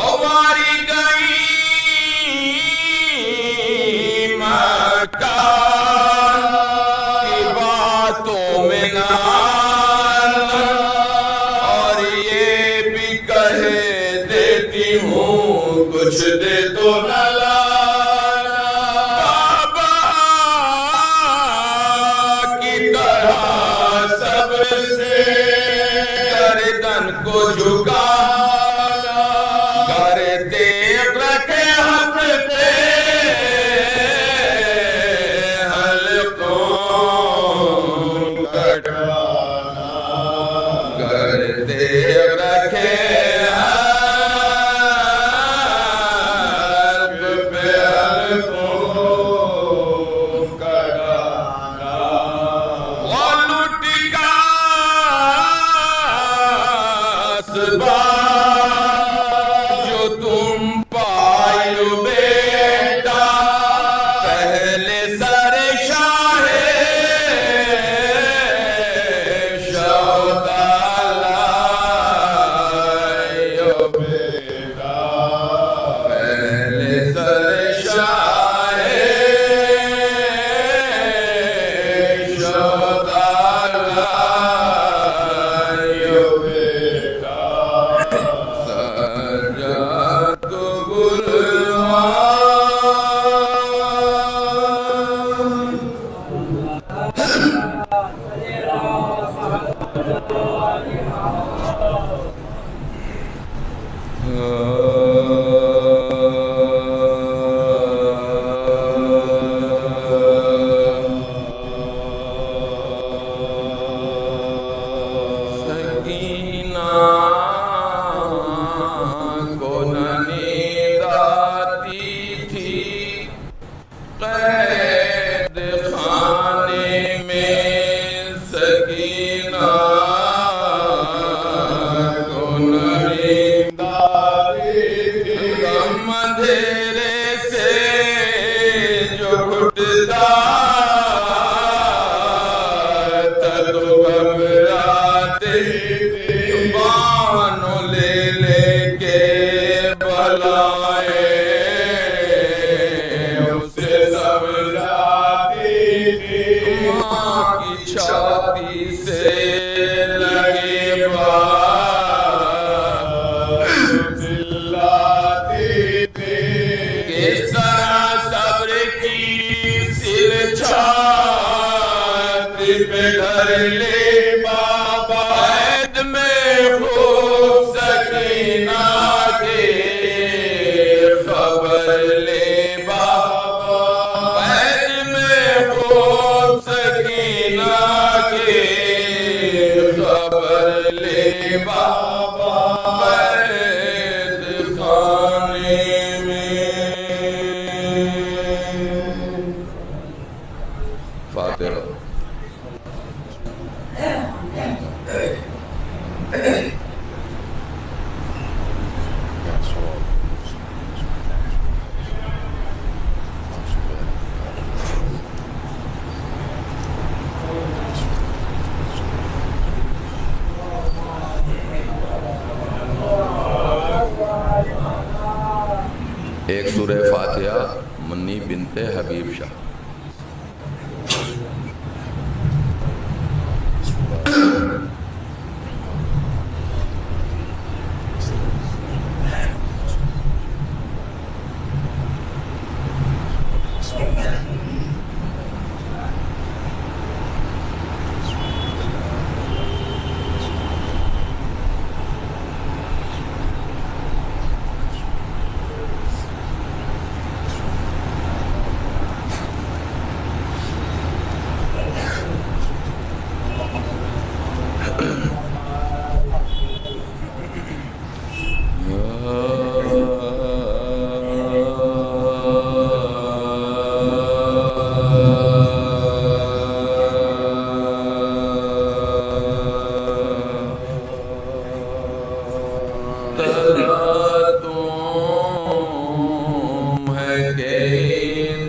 ہماری گئی کچھ دے تو نہ لانا بابا کی طرح سب سے گردن کو جھکانا کرتے رکھے حق پہ حلقوں کٹوانا کرتے رکھے جو تم پائے بیٹا پہلے سر شاہ شہدا لائے بیٹا پہلے سر شاہ شہدا چھاتی سے لگے چلاتی تھی کس طرح صبر کی سل چھاتی پہ ڈھر لے بابا عید میں خوب سکینہ کے خبر لے بابا عید میں خوب سکینہ خبر لے بابا عید خانے میں فاتحہ ایک سورہ فاتحہ منی بنت حبیب شاہ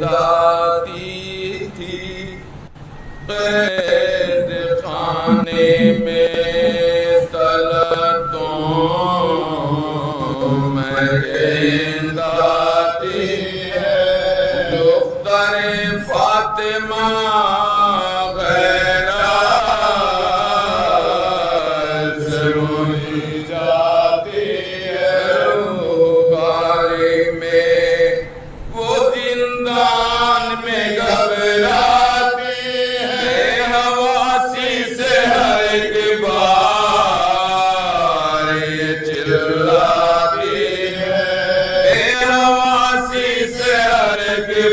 جاتی ہے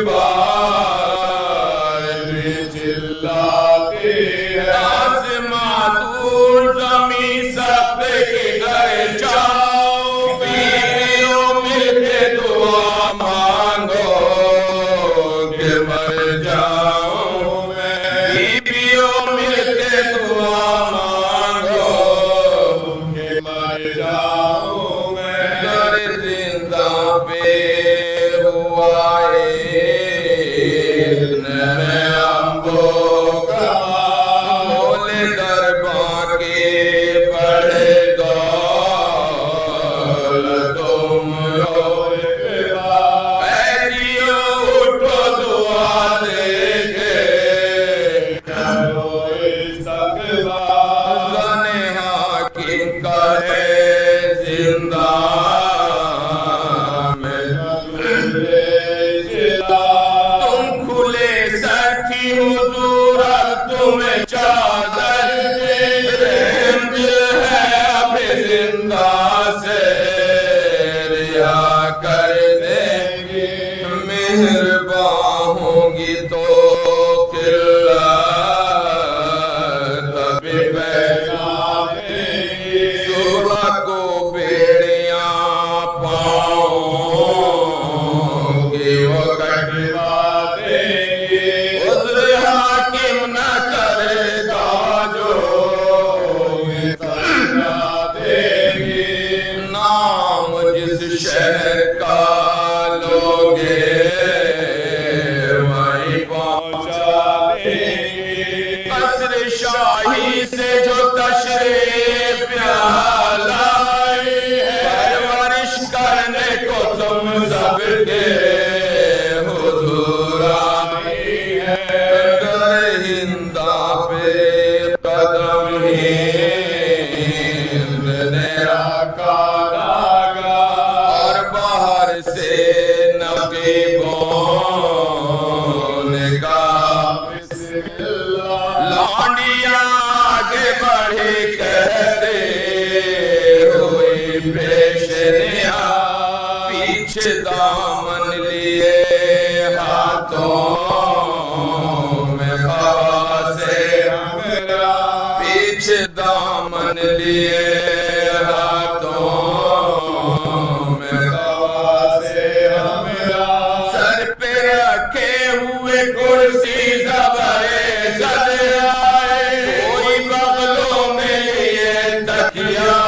بار چلاتی ہے آسمان دور زمین سب کدھر جاؤ بیویوں مل کے دعا مانگو کہ مر جاؤں میں بیویوں مل کے دعا مانگو کہ مر جاؤں میں در زندہ پہ ہوا دامن لیے ہاتھوں میں خاصے ہمرا پیچھے دامن لیے ہاتھوں میں خاصے ہمرا سر پہ رکھے ہوئے کرسی زبرے زد آئے کوئی بغلوں میں لیے تکیا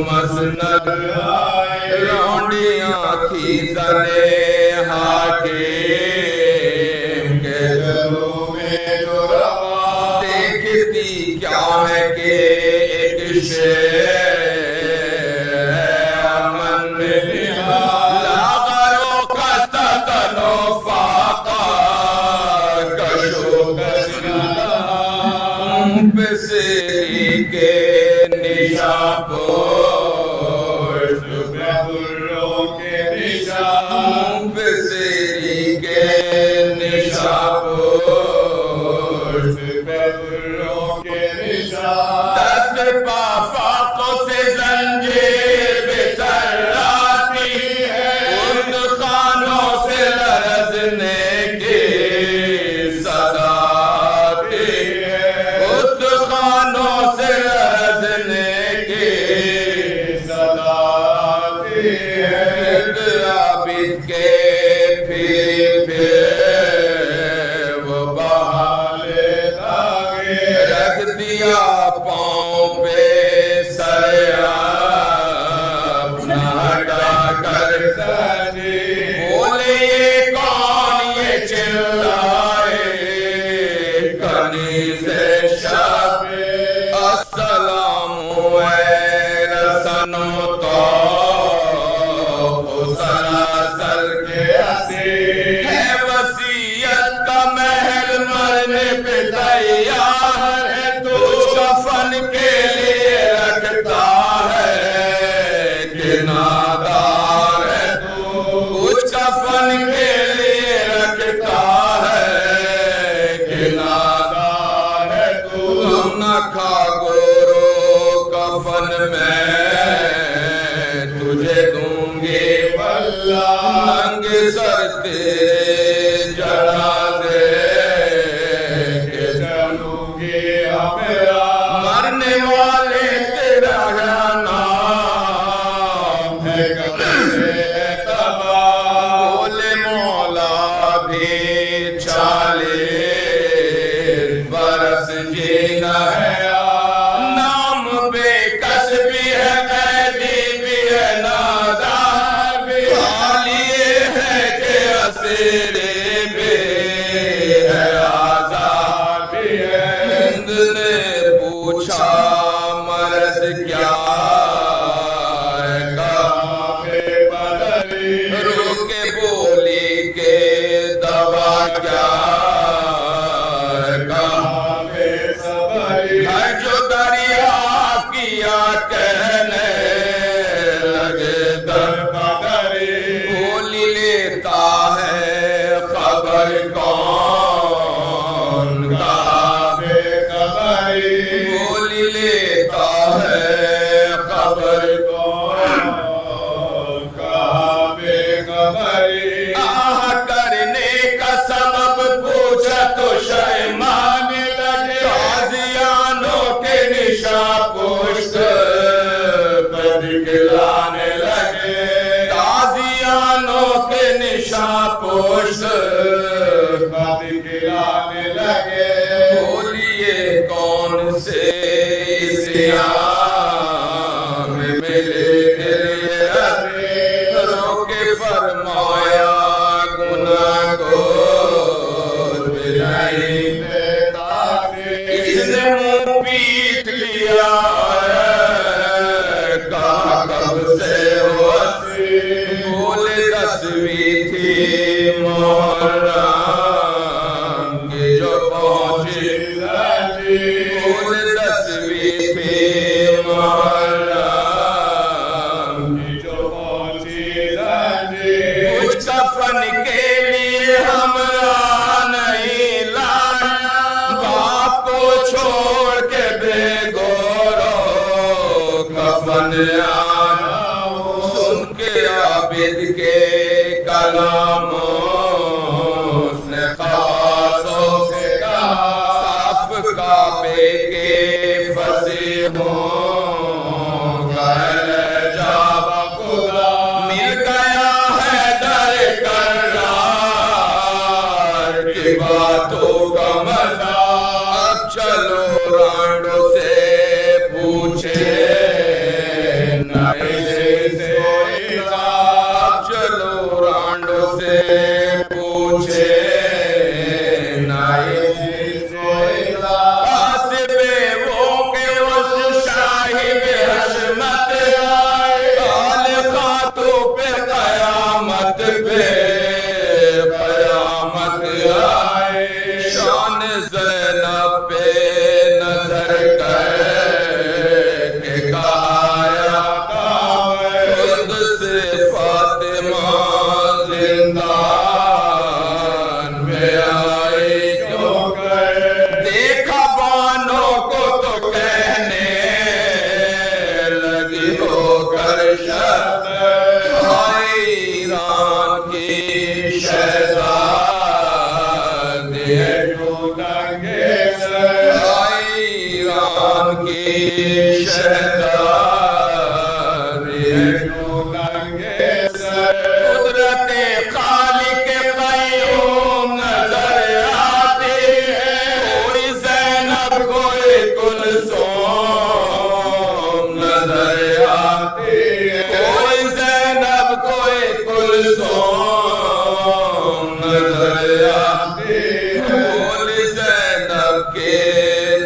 مسند لونڈیاں تھی زنے حاکم کے دلوں میں جو روا دیکھتی کیا ہے کہ ایک شیر امن لاغروں کا ستن و فاقہ کشو کسنا پسری کے نشاں کفن میں تجھے دوں گے واللہ، ننگ سر تیرے جنازے کے چلوں گے میرا، مرنے والے تیرا نام ہے قبر سے تباہ، بولے مولا بھی 40 برس جینا ہے، نام بے کس بھی ہے، قیدی بھی ہے، نادار بھی ہے، خالی ہے کہ اسیر بھی ہے، آزاد بھی ہے۔ ہند نے پوچھا مرض کیا ہے، کہا بے بدری، رو کے بولی کہ دوا کیا ہے، کہا بے صبری، ہر جو دریافت کیا کہنے لگے در بدری، بولی لیتا ہے خبر کون، کہا بے خبری، بولی لیتا ہے خبر کون، کہا بے خبری، آہ کرنے کا سبب پوچھا تو شرمانے لگے، غازیانوں کے نشاں پشت پر دکھلانے لگے، غازیانوں کے نشاں پشت پر دکھلانے لگے، بولیے کون سے اسیام میں ملے میرے ربے، رو کے فرمایا گناہ کو نہیں دیتا، اس نے منہ پیٹ لیا ہے، کہا کب سے وہ ہنسی، بولے 10ویں تھی محرم کی جو پہنچی رہی، بولے 10ویں تھی محرم کی جو پہنچی رہی، کچھ کفن کے لیے ہمراہ نہیں لایا، باپ کو چھوڑ کے بے گورو کفن آنا، سن کے عابد کے کلاموں اس نے خاصوں سے کہا، صاف کعبے کے فصیحوں کا جاب خدا، مل گیا ہے در کرار کی باتوں کا مزہ، اب چلو رانڈوں سے پوچھے نئے سے، اب چلو رانڈوں سے پوچھے نئے سے، حاسب وہ کہ وہ شاہد حشمت آئے، خالقاتوں پہ قیامت پہ قیامت آئے، شان زینب پہ نظر کر کے کہا یا خود سے فاطمہ زندان میں آئی کیوں کر، دیکھا بانوں کو تو کہنے لگی ہو کر شرط، ہائے ایران کی شہزادی ہے جو ننگے سر، ہائے ایران کی شہزادی ہے جو ننگے سر، قدرت خالق قیوم نظر آتی ہے، کوئی زینب کوئی کلثوم نظر آتی ہے، کوئی زینب کوئی کلثوم نظر آتی ہے، بولی زینب کے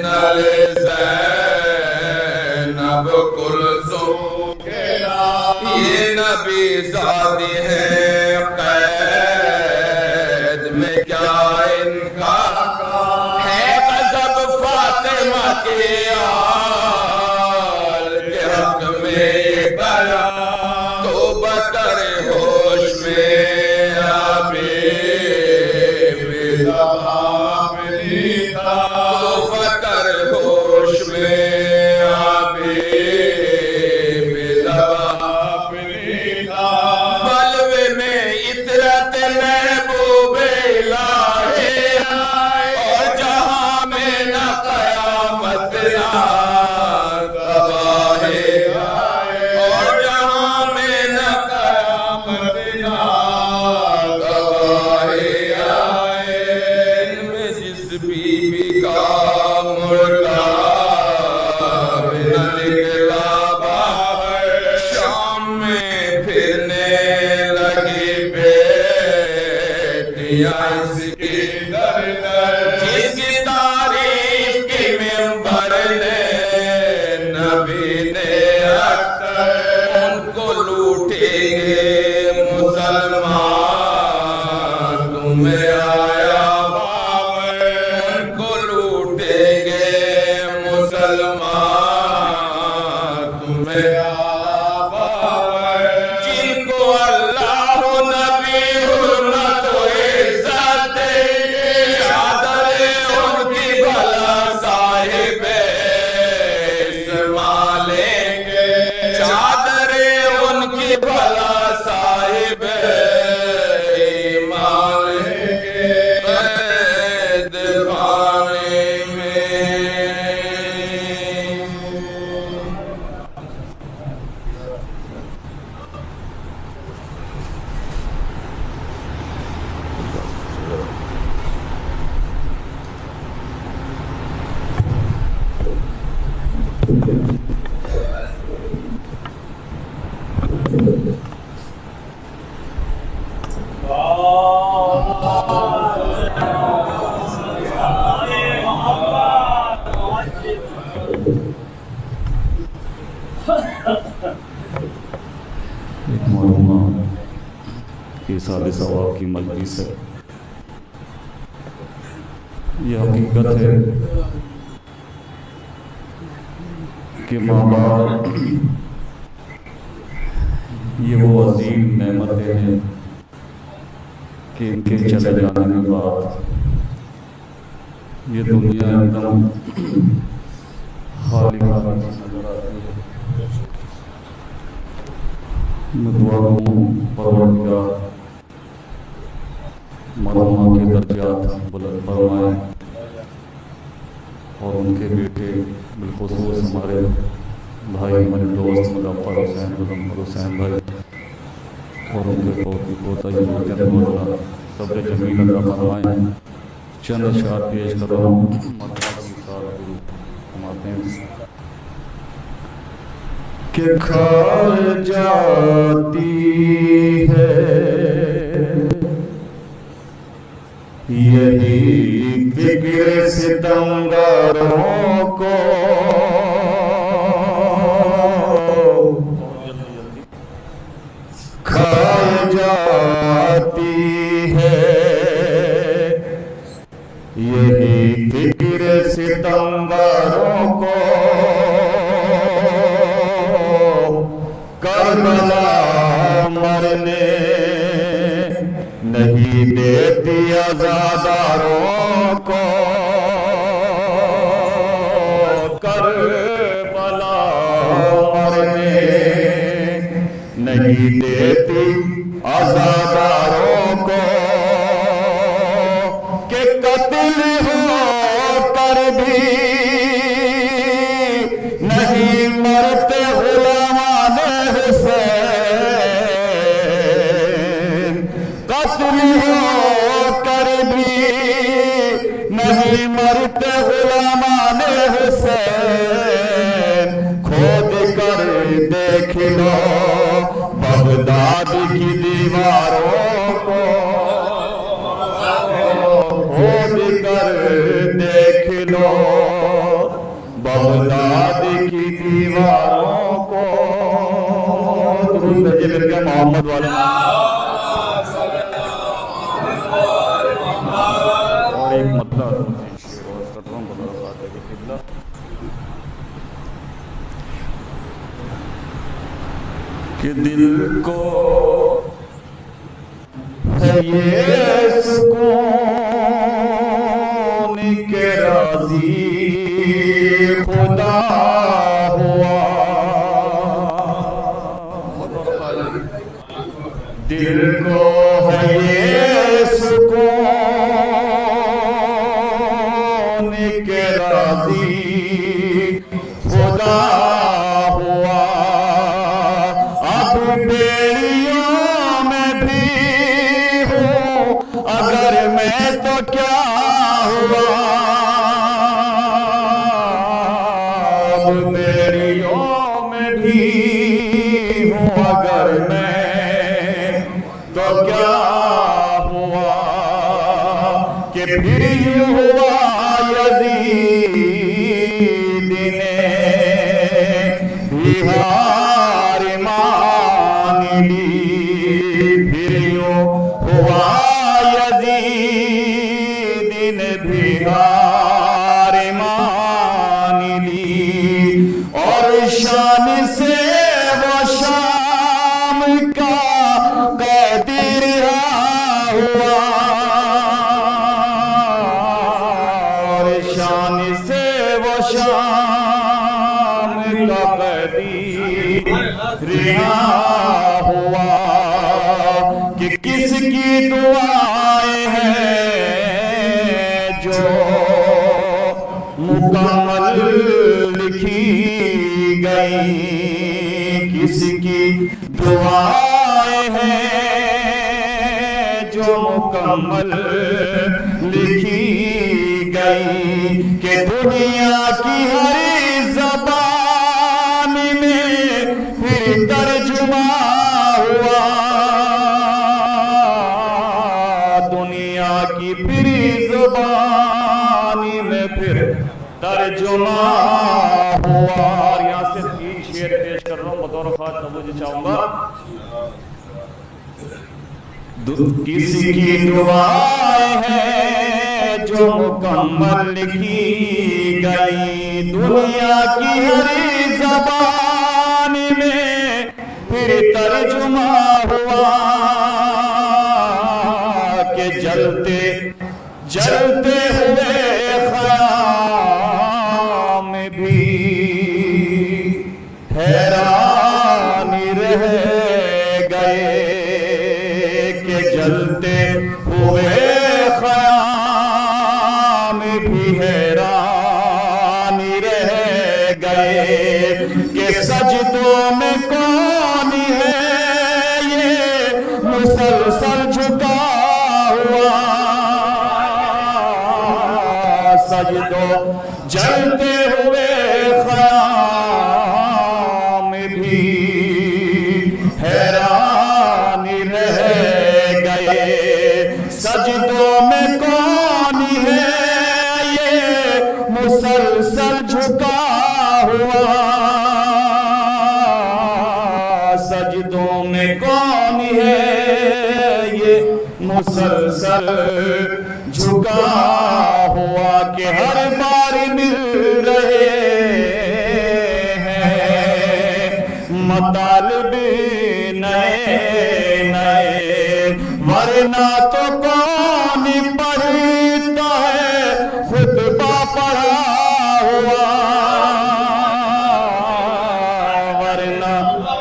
نل زینب کلثوم کے نام، یہ نبی زادی ہے، قید میں کیا ان کا ہے غضب فاطمہ کے آل کے حق میں یہ بلا، توبہ کرے ہوش میں آبی توبہ کر ہوش میں آبی दुनिया इसकी दर दर, जिसकी तारीफ की मिंबर ने नबी ने अक्सर, उनको लूटेंगे मुसलमान तुम्हें आया बाबर, उनको लूटेंगे मुसलमान तुम्हें आया बाबर, जिनको अल्लाह नबी हुर्मत व इज्जत देंगे, चादर उनकी भला साहिब इस्तेमाल लेंगे, चादर उनकी भला साहिब ईमान लेंगे कैद खाने में। ایک معلومہ کہ سال ثواب کی مجلس ہے، یہ حقیقت ہے کہ ماں باپ یہ وہ عظیم نعمتیں ہیں کہ ان کے چلے جانے کے بعد یہ دنیا ایک دم خالی خالی نظر آتی ہے۔ میں دعا کروں پروردگار مرحومہ کے درجات بلند فرمائے اور ان کے بیٹے بالخصوص ہمارے بھائی ہمارے دوست مظفر حسین محمد حسین بھائی اور ان کے پوتی پوتا صبر جمیل عطا فرمائیں۔ چند اشعار پیش کر رہا ہوں، مرحبا کی ساتھ گرو فرماتے ہیں کہ کھا جاتی ہے یہی فکر ستمگاروں کو، کھا جاتی ہے یہی فکر ستمگاروں کو، کربلا مرنے نہیں دیتی عزاداروں کو، کربلا مرنے نہیں دیتی عزاداروں کو، کہ قتل ہو کر بھی نہیں مرتے غلامان حسین، قتل ہو کر بھی نہیں مرتے غلامان حسین، کھود کر دیکھ لو بغداد کی دیواروں کو، کھود کر دیکھ لو بغداد کی دیواروں کو۔ درود ہے مل کے محمد والے اور ایک مطلب کہ دل کو ہے یہ سکون کہ راضی خدا ہوا، دل کو ہے یہ سکون کہ راضی خدا ہوا، اب بیڑیوں میں بھی ہوں اگر میں تو کیا ہوا، اب بیڑیوں میں بھی ہوں اگر میں تو کیا ہوا، پھر یوں ہوا یزید نے بھی ہار مان لی، پھر یوں ہوا یزید نے بھی ہار مان لی، اور شان سے وہ شام کا قیدی رہا ہوا، اور شان سے وہ شام کا قیدی رہا ہوا، کہ کس کی دعائیں ہیں جو مکمل لکھی گئی، کس کی دعائیں ہیں جو مکمل لکھی گئی، کہ دنیا کی ہر زبان میں پھر ترجمہ ہوا، دنیا کی پھر زبان میں پھر ترجمہ ہوا۔ اور یہاں سے 3 شعر پیش کر رہا ہوں بطور خاص توجہ چاہوں گا۔ کسی کی دعائیں ہیں جو مکمل لکھی گئی، دنیا کی ہر زبان میں پھر ترجمہ ہوا، کہ جلتے جلتے ہوئے خیام بھی حیران رہ گئے، کہ جلتے ہوئے خیام بھی حیران رہ گئے، کہ سجدوں میں کون ہے یہ مسلسل جھکا ہوا، سجدوں جلتے ہوئے خیام بھی حیران رہ گئے، سجدوں میں کون ہے یہ مسلسل جھکا ہوا، سجدوں میں کون ہے یہ مسلسل جھکا ہوا، کہ ہر بار مل رہے ہیں مطالب نئے نئے، ورنہ تو کون پڑھتا ہے خطبہ پڑھا ہوا، ورنہ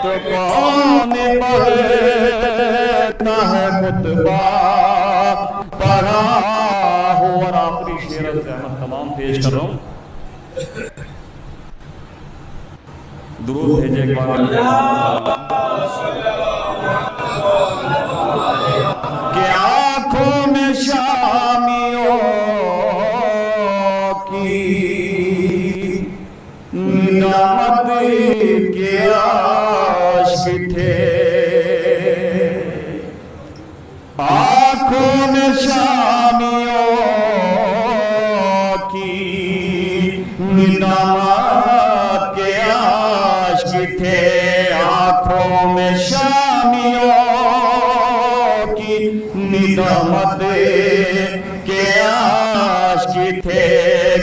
تو کون پڑھتا ہے خطبہ پڑھا ہو۔ اور آخری شعر از احمد تمام پیش کر رہا ہوں۔ درود بھیجے ایک بار کہ آنکھوں میں شامیوں کی ندامت کے عاشق تھے، آنکھوں میں شامیوں کی ندامت کے عاشق تھے، آنکھوں میں شامیوں کی ندامت کے عاشق تھے،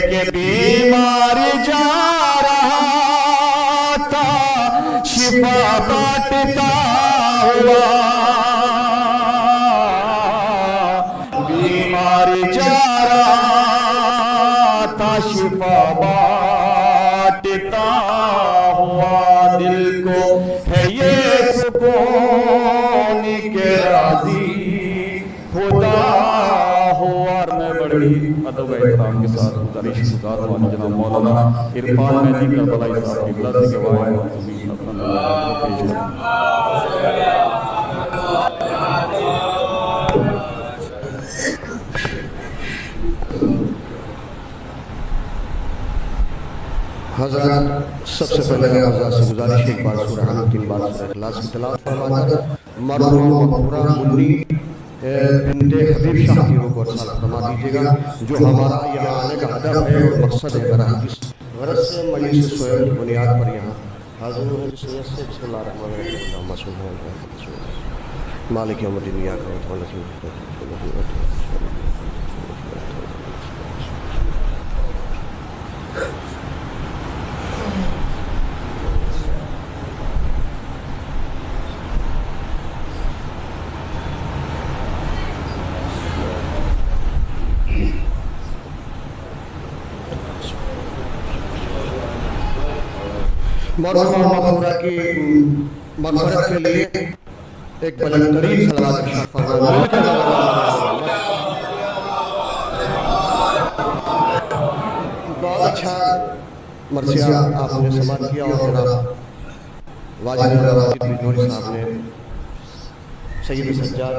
کہ بیمار جا رہا تھا شفا بانٹتا ہوا، بیمار جا رہا تھا شفا بانٹتا ہوا، دل کو ہے یہ سکون کہ راضی خدا ہو۔ اور میں بڑی ادب و احترام کے ساتھ گزارش گزار ہوں جناب مولانا عرفان مہدی کربلائی صاحب کی بلا سے گواہ منصوبین اپنا پیش کریں۔ حضرات سب سے پہلے میں حضرات سے گزارش ایک بار سورہ حمد 3 بار سورہ اخلاص کی تلاوت فرما کر مرحوم مغفورہ منی بنت حبیب شاہ کی روح کو ارسال فرما دیجیے گا، جو ہمارا یہاں آنے کا ہدف ہے اور مقصد ہے، بہرحال جس غرض سے مجلس سوئل کی بنیاد پر یہاں حاضر ہوئے، جس نیت سے بسم اللہ الرحمن الرحیم اللہم صل علی محمد مالک یوم الدین ایاک نعبد و ایاک نستعین مرحومہ مغفورہ کی مغفرت کے لیے ایک بلند ترین صلوات ارشاد فرمائیں۔ بہت اچھا مرثیہ آپ نے سماعت کیا، اور جناب واجد بجنوری صاحب نے سید سجاد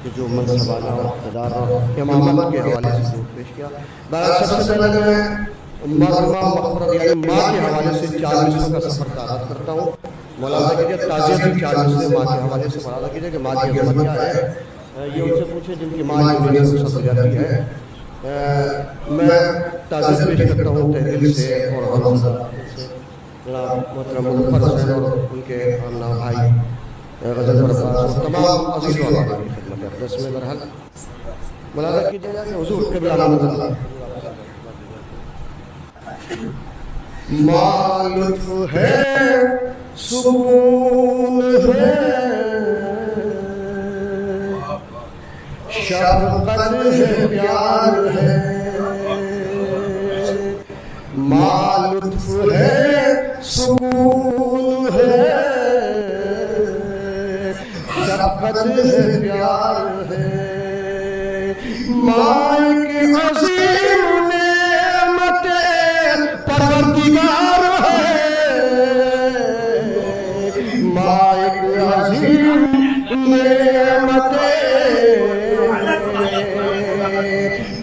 کے جو منصبانہ اور اقتدار اور امامت کے حوالے سے جو پیش کیا، بہرحال سب سے پہلے میں مرحومہ مغفرت یعنی ماں کے حوالے سے 4 مصروں کا سفر کا آغاز کرتا ہوں۔ مولانا کیجیے تعزیت کی 4 مصرے ماں کے حوالے سے مولانا کیجیے کہ ماں کی عظمت کیا ہے، یہ ان سے پوچھے جن کی ماں کی وجہ سے سفر جاتی ہے۔ میں تعزیت پیش کرتا ہوں تحلیل سے اور حوصلہ سے جناب محترم مظفر حسین اور ان کے آمنہ بھائی غزل برفاس اور تمام عزیز و احباب کی خدمت اقدس میں بہرحال مولانا کیجیے گا کہ حضور قبلہ نظر ماں لطف ہے سکون ہے شفقت ہے پیار ہے، ماں لطف ہے سکون ہے شفقت ہے پیار ہے، ماں کی عظیم نعمت پروردگار ہے، ماں ایک عظیم نعمت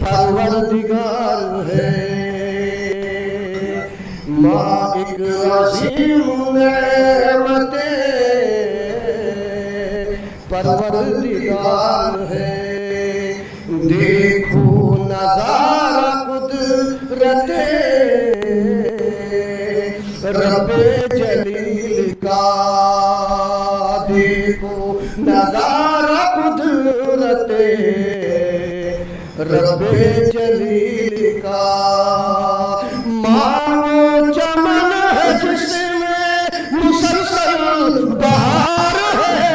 پروردگار ہے، ماں ایک عظیم نعمت پروردگار ہے، دیکھو نظارہ قدرت رب جلیل کا، دیکھو نظارہ قدرت رب جلیل کا، ماں وہ چمن ہے جس میں مسلسل بہار ہے،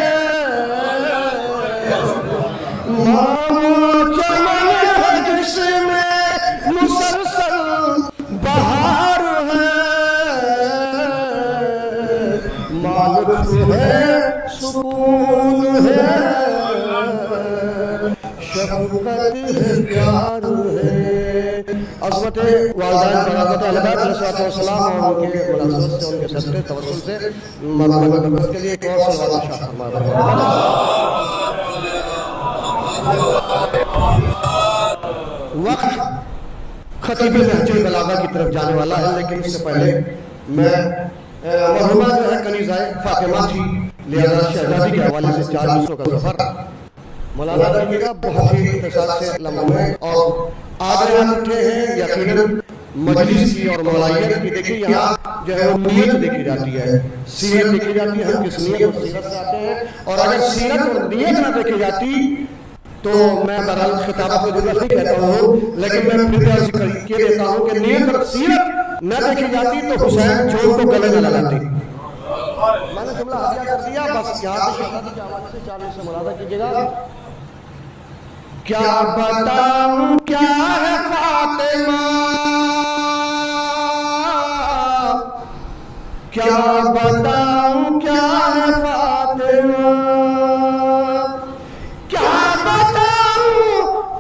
ماں وہ چمن ہے جس میں مسلسل بہار ہے، ماں لطف ہے سکون ہے شفقت ہے پیار ہے۔ عظمت والدین برادرت علیہ السلام اور ان کے مناسبت سے، ان کے صدقے توسل سے مرحوم کی برکت کے لیے ایک اور صلوات ارشاد فرمائیں۔ وقت خطیب نہج البلاغہ کی طرف جانے والا ہے، لیکن اس سے پہلے میں مرحومہ جو ہے کنیزہ فاطمہ تھی، لہذا شہزادی کے حوالے سے 4 مصروں کا سفر مولانا دیکھیے گا بہت ہی اختصار سے لمحے، اور آج یہاں اٹھے ہیں یقیناً مجلس کی اور مولائیت کی دیکھیے یہاں جو ہے وہ نیت دیکھی جاتی ہے، سیرت دیکھی جاتی ہے، ہم کس نیت اور سیرت سے آتے ہیں، اور اگر سیرت اور نیت نہ دیکھی جاتی تو میں بہرحال خطابت کو ضرورت نہیں کہتا ہوں، لیکن میں پھر عرض کر کے دیتا ہوں کہ نیت اور سیرت نہ دیکھی جاتی تو حسین چور کو گلے نہ لگاتی۔ میں نے جملہ حاضر کر دیا، بس یہاں سے شہزادی کے حوالے سے 4 سے ملاحظہ کیجیے گا۔ کیا بتاؤں کیا ہے فاطمہ، کیا بتاؤں کیا ہے فاطمہ، کیا بتاؤں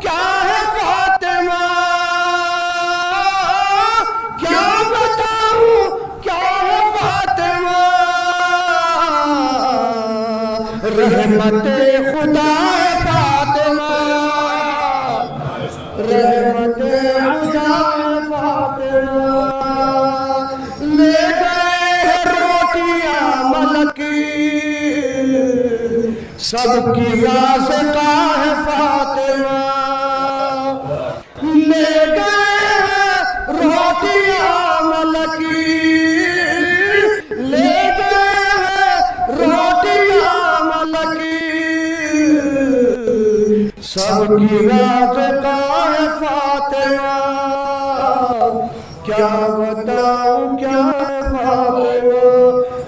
کیا ہے فاطمہ، کیا بتاؤں کیا ہے فاطمہ، رحمت خدا ہے فاطمہ، رحمت خدا فاطمہ، لے گئے روٹیاں ملک سب کی رازقہ کی راز کا ہے فاطمہ، کیا بتاؤں کیا ہے فاطمہ۔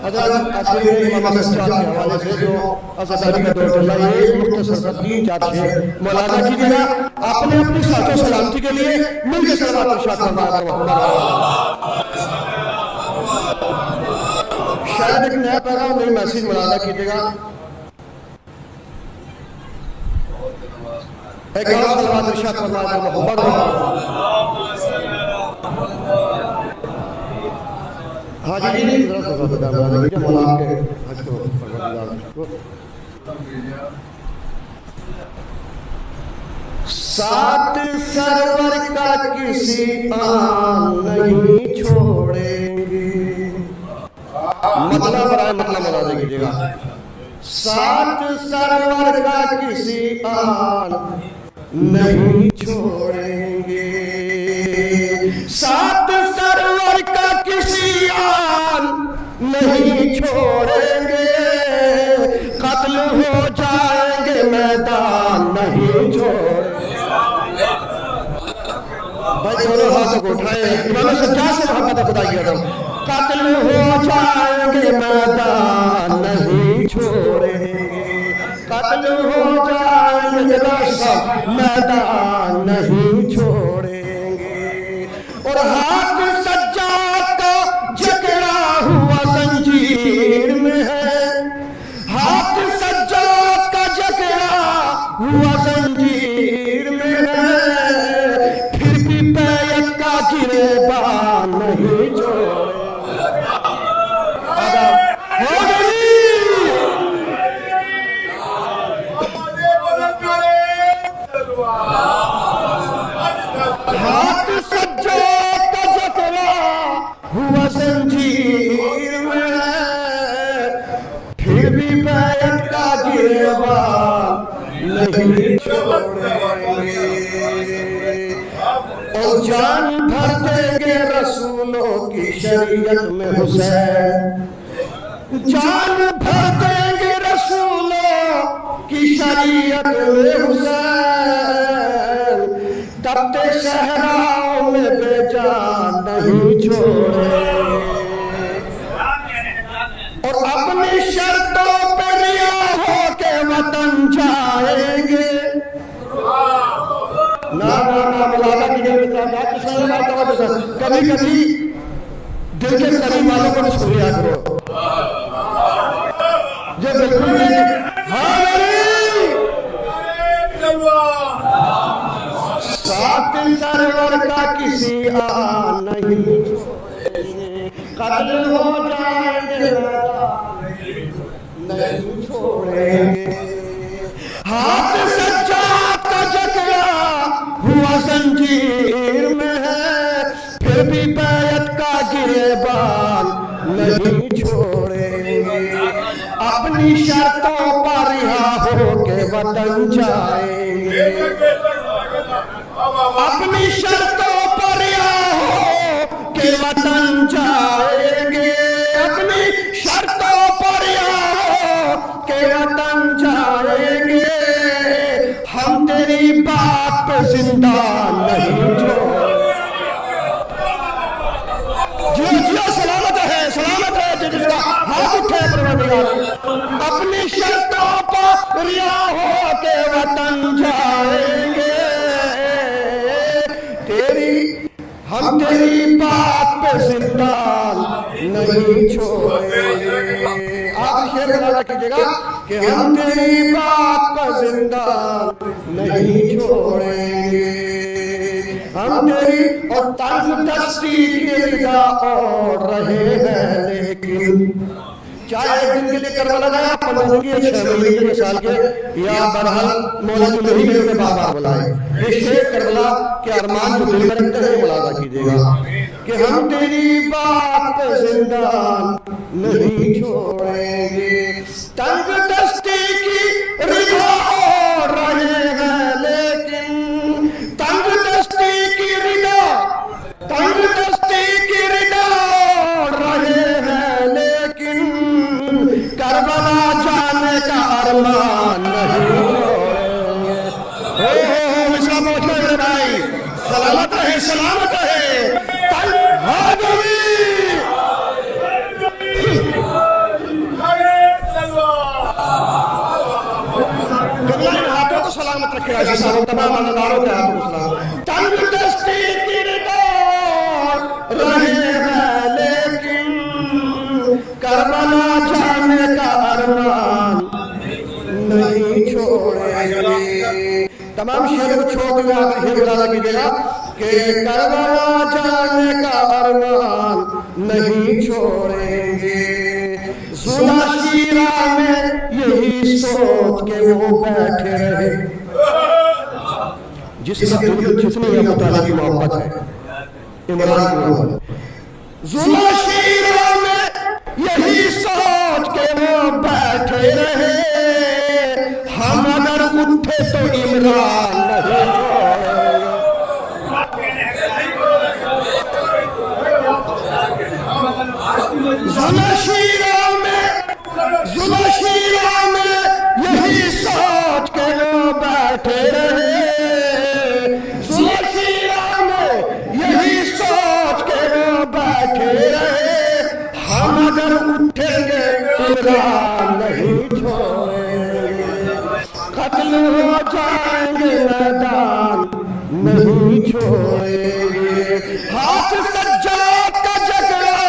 حضرت آخری امام سجاد کے حوالے سے جو ازداری کا دور چل رہا ہے، ایک مختصر سا 3-4 شعر مولانا کیجیے گا اپنے اپنی ساتھ و سلامتی کے لیے، مل کے صلوات ارشاد فرمایا کرو۔ شاید ایک نیا پیغام میری میسیج مولانا کیجیے گا، ایک اور صلوات ارشاد فرمایا کرو محبت ہو۔ حاجی جی ذرا سا بتا مولانا کیجیے مولانا کے حج کو پروردگار کو۔ ساتھ سرور کا کسی آن نہیں چھوڑیں گے، مطلب برائے مطلب مولانا کیجیے گا۔ ساتھ سرور کا کسی آن نہیں چھوڑیں گے، ساتھ سرور کا کسی آن نہیں چھوڑیں گے، قتل ہو جائیں گے میدان نہیں چھوڑیں گے۔ بھائی دونوں ہاتھوں کو اٹھائے، امام سجاد سے محبت خدا کی قدم۔ قتل ہو جائیں گے میدان نہیں چھوڑیں گے، قتل ہو جائیں گے میدان نہیں چھوڑیں گے، اور ہاتھ سجاد کا جکڑا ہوا زنجیر میں ہے، ہاتھ سجاد کا جکڑا ہوا زنجیر میں ہے، پھر بھی بیعت کا گریبان نہیں چھوڑیں گے۔ ہاتھ سجاد کا جکڑا ہوا زنجیر میں ہے، پھر بھی بیعت کا گریبان نہیں چھوڑیں گے، اور جان بھر دیں گے رسولوں کی شریعت میں حسین، جان بھر دیں گے رسولوں کی شریعت میں حسین، تپتے صحراؤں میں بے جان نہیں چھوڑیں گے، اور اپنی شرطوں پہ ریا ہو کے وطن جائیں گے۔ کبھی کبھی دل کے قریب والوں کو سن لیا کرو، جو بالکل ساتھ سرور کا کسی آن نہیں چھوڑیں گے، قتل ہو جائیں گے نہیں چھوڑیں گے، ہاتھ سجاد کا جکڑا ہوا زنجیر میں ہے، پھر بھی بیعت کا گریبان نہیں چھوڑیں گے، اپنی شرطوں پر رہا ہو کے وطن جائیں گے، اپنی شرطوں پر رہا ہو کے وطن جائیں گے، اپنی شرطوں پر رہا ہو کے وطن جائیں گے، ہم تیری بات پہ زندہ نہیں چھوڑیں گے۔ جیو سلامت ہے جس کا ہاتھ اٹھے پروردگار، اپنی شرطوں پر رہا ہو کے وطن جائیں گے، ہم تیری بات پہ زندہ نہیں چھوڑیں گے۔ آپ شعر بنا کیجیے گا کہ ہم تیری بات پہ زندہ نہیں چھوڑیں گے، ہم تیری اور تنگ دستی کی رضا اور رہے ہیں، لیکن چاہے ایک دن کے لیے کربلا گیا 15 کی 6 مہینے کے مثال کے یا برحال مولا جو مہینے میں بار بار بلائے، یہ شیخ کربلا کے ارمان جو دل میں رکھتے ہیں ملاحظہ کیجیے گا کہ ہم تیری بات پہ زندہ نہیں چھوڑیں گے، تنگ دستی کی رضا اور رہے ہیں، لیکن تنگ دستی کی رضا اور رہے ہیں، لیکن کربلا جانے کا ارمان نہیں چھوڑیں گے۔ سلامت رکھے عزیز صاحب تمام عزیزانوں کا آپ کو سلام تنگ دستی کردار رہے ہیں لیکن کربلا جانے کا ارمان نہیں چھوڑیں گے تمام شہر کو چھوڑ دیا یہ مدارہ کیجئے گا کہ کربلا جانے کا ارمان نہیں چھوڑیں گے زلا شیرہ میں یہی سوچ کے وہ بیٹھے رہے جس کا جتنی ابو طالب کی محبت ہے عمران کی محبت زلا شیرہ میں یہی سوچ کے وہ بیٹھے رہے ہم اگر اٹھے تو عمران نہیں زلا شیرہ میں یہی سوچ کے وہ بیٹھے رہے زلا شیرہ میں یہی سوچ کے وہ بیٹھے رہے ہم اگر اٹھیں گے عمران نہیں چھوڑیں گے قتل ہو جائیں گے میدان نہیں چھوڑیں گے ہاتھ سجاد کا جھگڑا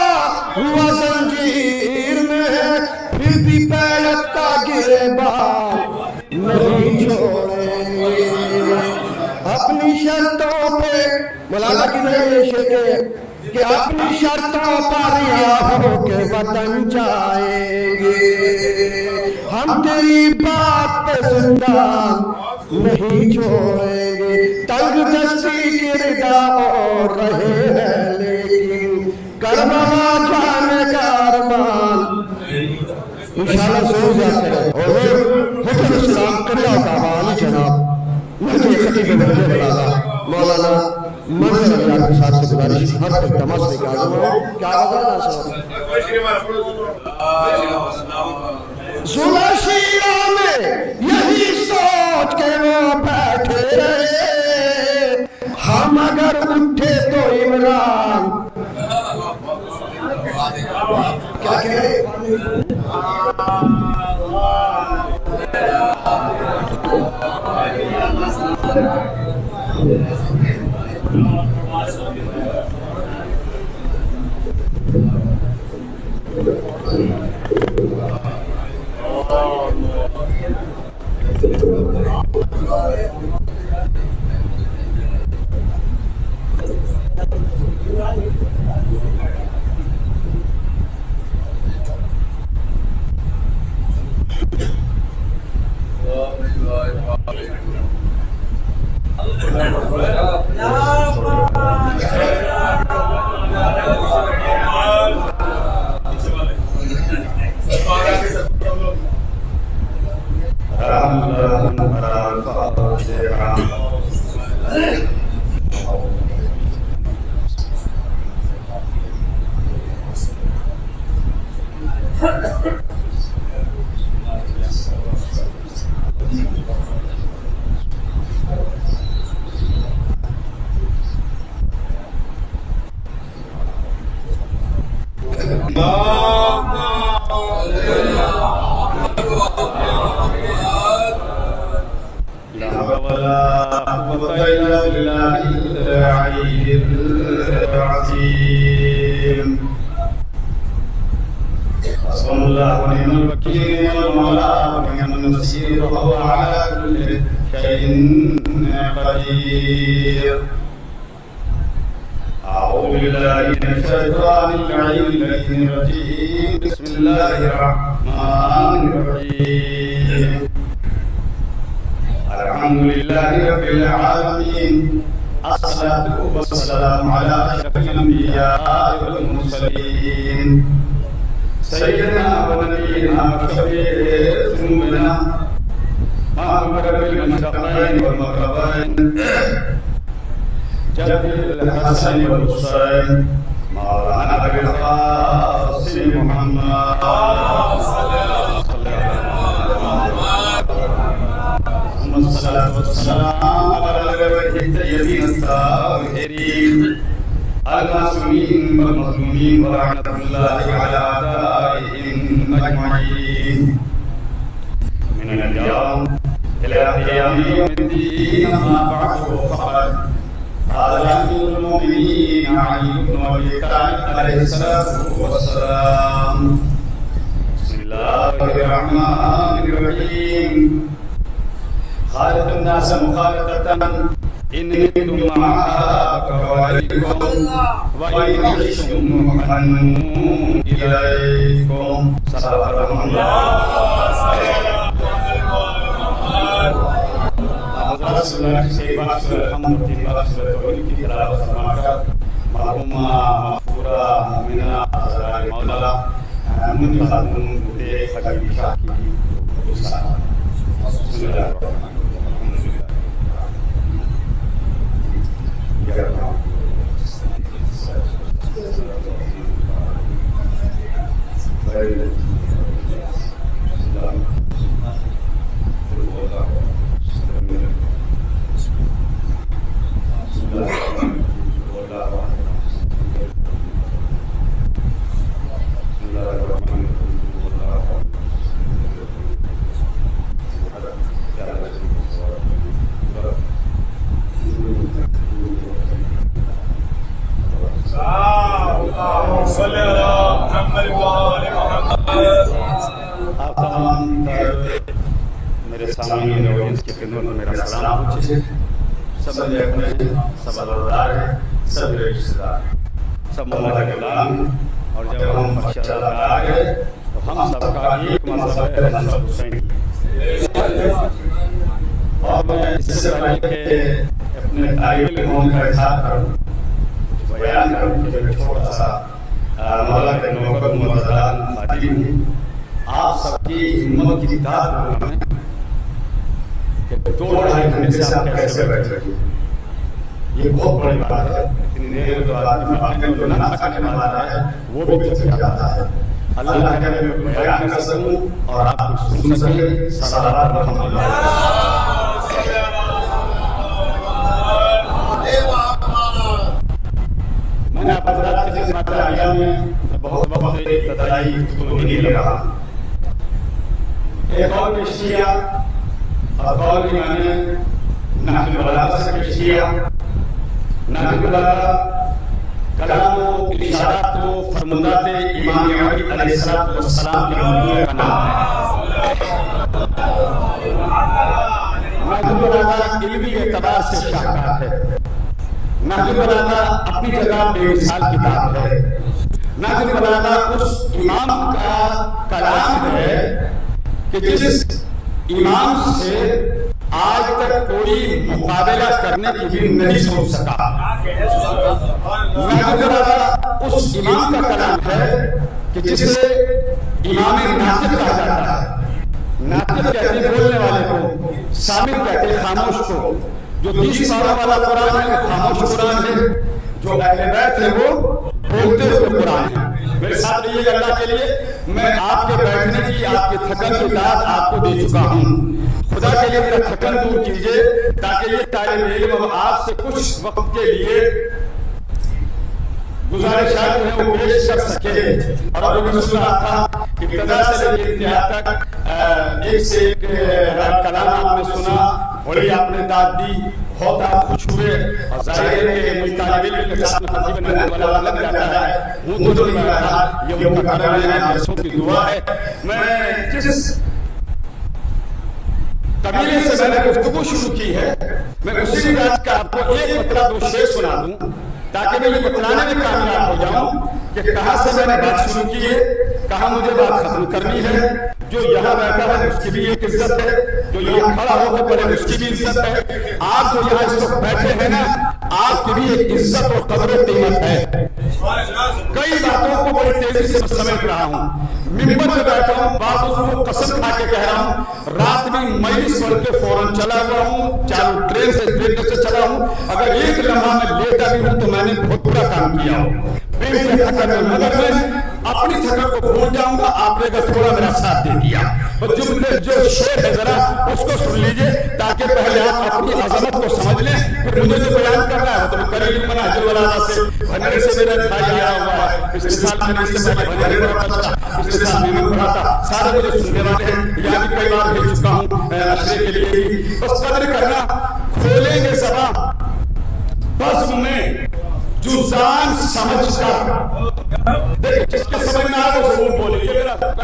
ہوا زنجیر میں پھر بھی بیعت کا گریبان نہیں چھوڑیں گے اپنی شرطوں پہ مولانا کی نہیں کہ اپنی شرطوں پر رہا ہو کے وطن جائیں گے ہم تیری بات پہ زندان نہیں چھوڑیں گے تنگ دستی کی ردا اور رہے ہیں لیکن کربلا جانے کا ارمان انشاءاللہ زور زیادہ کریں اور حکم اسلام قبلہ کعبانی جناب مہدی خطیب مہدی بلاغا مولانا منظر علیہ کے ساتھ سے گزارش ہر تک تماس سے کہا جاؤں کیا آگا ناصر زلا شیرہ میں یہی سوچ کے وہ بیٹھے رہے ہم اگر اٹھے تو عمران کیا کہے إلى قيام يوم الدين. أما بعد فقد قال أمير المؤمنين علي بن أبي طالب عليه الصلاة والسلام: بسم الله الرحمن الرحيم. خالق الناس مخالطة إن منتم معها كوالدكم وإن خفتم فأنوا إليكم. صدق الله. کی تلاوت فرما کر مرحومہ مغفورہ مومنہ حضرات مولا منی خاتون بوٹے خلیل شاہ کی بسم اللہ الرحمن الرحیم. آپ تمام میرے سامنے آڈینس کی خدمت میں میرا سلام پوچھے. سب میرے اپنے، سب عزادار ہیں، سب میرے رشتہ دار، سب مولا کے غلام ہیں. اور جب ہم مشہد آ گئے تو ہم سب کا ایک مذہب ہے، مذہب حسینی. اور میں اس سے پہلے کہ اپنے طالب علموں کا اظہار کروں، بیان کروں کہ جو چھوٹا سا مولا کے نوکر مزدان خادم ہوں. آپ سب کی ہمت کی داد میں کہ 2-2.5 گھنٹے سے آپ کیسے بیٹھے ہیں، یہ بہت بڑی بات ہے. اتنی دیر تو آدمی اپنے جو نہ تھکنے والا ہے وہ بھی تھک جاتا ہے. اللہ کرے میں بیان کر سکوں اور آپ کو سن سکیں. صلوات محمد. میں نے آپ حضرات کی خدمت عالیہ میں بہت وقت ابتدائی گفتگو نہیں لے رہا. ایک قول پیش کیا اور قول بھی میں نے نحو البلاغہ سے پیش کیا. نحو البلاغہ کلام و ارشادات و فرمودات امام علی علیہ السلام کے مضمون کا نام ہے. نحو البلاغہ علمی اعتبار سے شاہکار ہے. نحو البلاغہ اپنی جگہ بے مثال کتاب ہے. نحو البلاغہ اس امام کا کلام ہے کہ جس امام سے آج تک کوئی مقابلہ کرنے کی بھی نہیں سوچ سکا. نحو البلاغہ اس امام کا کلام ہے کہ جسے امام ناطق کہا جاتا ہے. ناطق کہتے ہیں بولنے والے کو، صامت کہتے ہیں خاموش کو. جو 30 پاروں والا قرآن ہے وہ خاموش قرآن ہے. جو اہل بیت ہے وہ بولتے ہوئے قرآن ہے. میرے ساتھ رہیے گا اللہ کے لیے. میں آپ کے بیٹھنے کی، آپ کے تھکن کی داد آپ کو دے چکا ہوں. خدا کے لیے میرا تھکن دور کیجئے تاکہ یہ طالب علم آپ سے کچھ وقت کے لیے گزارشات جو ہیں وہ پیش کر سکے. اور ابھی میں سن رہا تھا ابتدا سے لے کے انتہا تک ایک سے ایک کلام آپ نے سنا، بڑی آپ نے داد دی، بہت آپ خوش ہوئے. اور ظاہر ہے کہ مجھ طالب علم کے ساتھ میں خطیب نحو البلاغہ لگ جاتا ہے. وہ تو نہیں رہا، یہ ان کا کرم ہے، ایسوں کی دعا ہے. میں جس قبیلے سے میں نے گفتگو شروع کی ہے، میں اسی بات کا آپ کو ایک مطلب 2 شعر سنا دوں تاکہ میں یہ بتلانے میں کامیاب ہو جاؤں کہ کہاں سے میں نے بات شروع کی ہے، کہاں مجھے بات ختم کرنی ہے. جو یہاں بیٹھا ہے اس کی بھی ایک عزت ہے، جو یہاں کھڑا ہو کر پڑے اس کی بھی عزت ہے. آپ جو یہاں اس وقت بیٹھے ہیں نا، آپ کی بھی ایک عزت اور قدر و قیمت ہے. کئی باتوں کو بڑی تیزی سے سمیٹ رہا ہوں. ممبر پہ بیٹھا ہوں، بعض کو قسم کھا کے کہہ رہا ہوں. رات میں مجلس پڑھ کے فوراً چلا ہوا ہوں، چاروں ٹرین سے چلا ہوں. اگر ایک لمحہ میں لیٹا بھی ہوں تو میں نے بہت برا کام کیا ہوں. مگر میں अपनी थकन को भूल जाऊंगा, आपने अगर थोड़ा मेरा साथ दे दिया। और जो शेर है जरा उसको सुन लीजिए, ताकि पहले आप अपनी अजमत को समझ लें, फिर मुझे जो बयान करना है तो करीब मनाजिल वलादा से भंडारे से मेरा भाई आया हुआ है। पिछले साल मैंने इससे पहले भंडारे पढ़ा था, पिछले साल मैंने पढ़ा था, सारे मुझे सुनने वाले हैं, यहाँ भी कई बार भेज चुका हूँ अशरे के लिए। बस कदर करना, खोलेंगे सभा बज़्म में जुज़ान समझ कर। देखिए जिसके समझ में आए वो जरूर बोले, ये मेरा कहना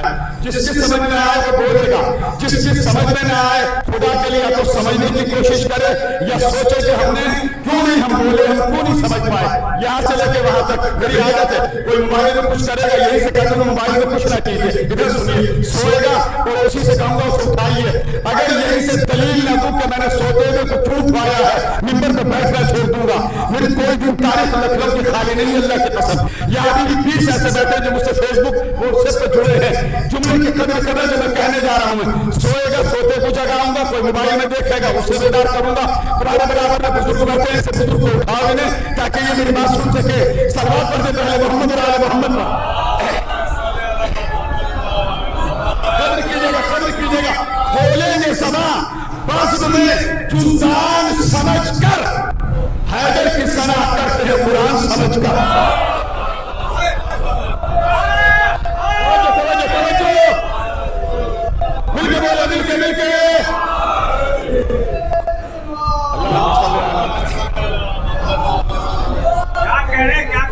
है, जिसके समझ में आए वो बोलेगा, जिसके समझ में ना आए खुदा के लिए तो समझने की कोशिश करे या सोचे कि हमने क्यों नहीं हम बोले, हम क्यों नहीं समझ पाए। यहाँ से लेके वहां तक मेरी आदत है, कोई मोबाइल में कुछ करेगा यही से कहते हैं मोबाइल में कुछ ना कीजिए, इधर सुनिए, सोएगा और उसी से कहूंगा उसे उठाइए। अगर यही से दलील ना दूं कि मैंने सोते में कुछ झूठ पाया है, मिंबर पे बैठना छोड़ दूंगा। मेरी कोई भी तारीख लखनऊ की खाली नहीं, अल्लाह की कसम। यहाँ अभी भी 20 ऐसे बैठे जो मुझसे फेसबुक व्हाट्सएप पे जुड़े हैं। जुमले की कदर कदर जो मैं कहने जा रहा हूँ, सोएगा सोते को जगाऊंगा, कोई मोबाइल में देखेगा उससे बेदार करूंगा। पुराने बराबर में बुजुर्ग बैठे हैं, ऐसे बुजुर्ग को उठाओ इन्हें, ताकि ये मेरी बात सुन सके। सलवात पढ़ने पहले मोहम्मद और आले मोहम्मद कदर कीजिएगा। खोलेंगे सभा बज़्म में जुज़ान समझ कर, हैदर की सना करते हैं कुरान समझ कर। मिलके बोलो, मिलके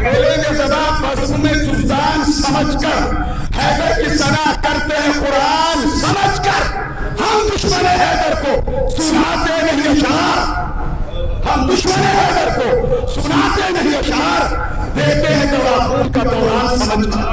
खोलेंगे सभा बज़्म में जुज़ान समझ कर, हैदर की सना करते हैं कुरान समझ कर। हम दुश्मन हैदर को सुनाते नहीं अशार, हम दुश्मन हैदर को सुनाते नहीं अशार, देते हैं दवा खून का दौरान समझ कर।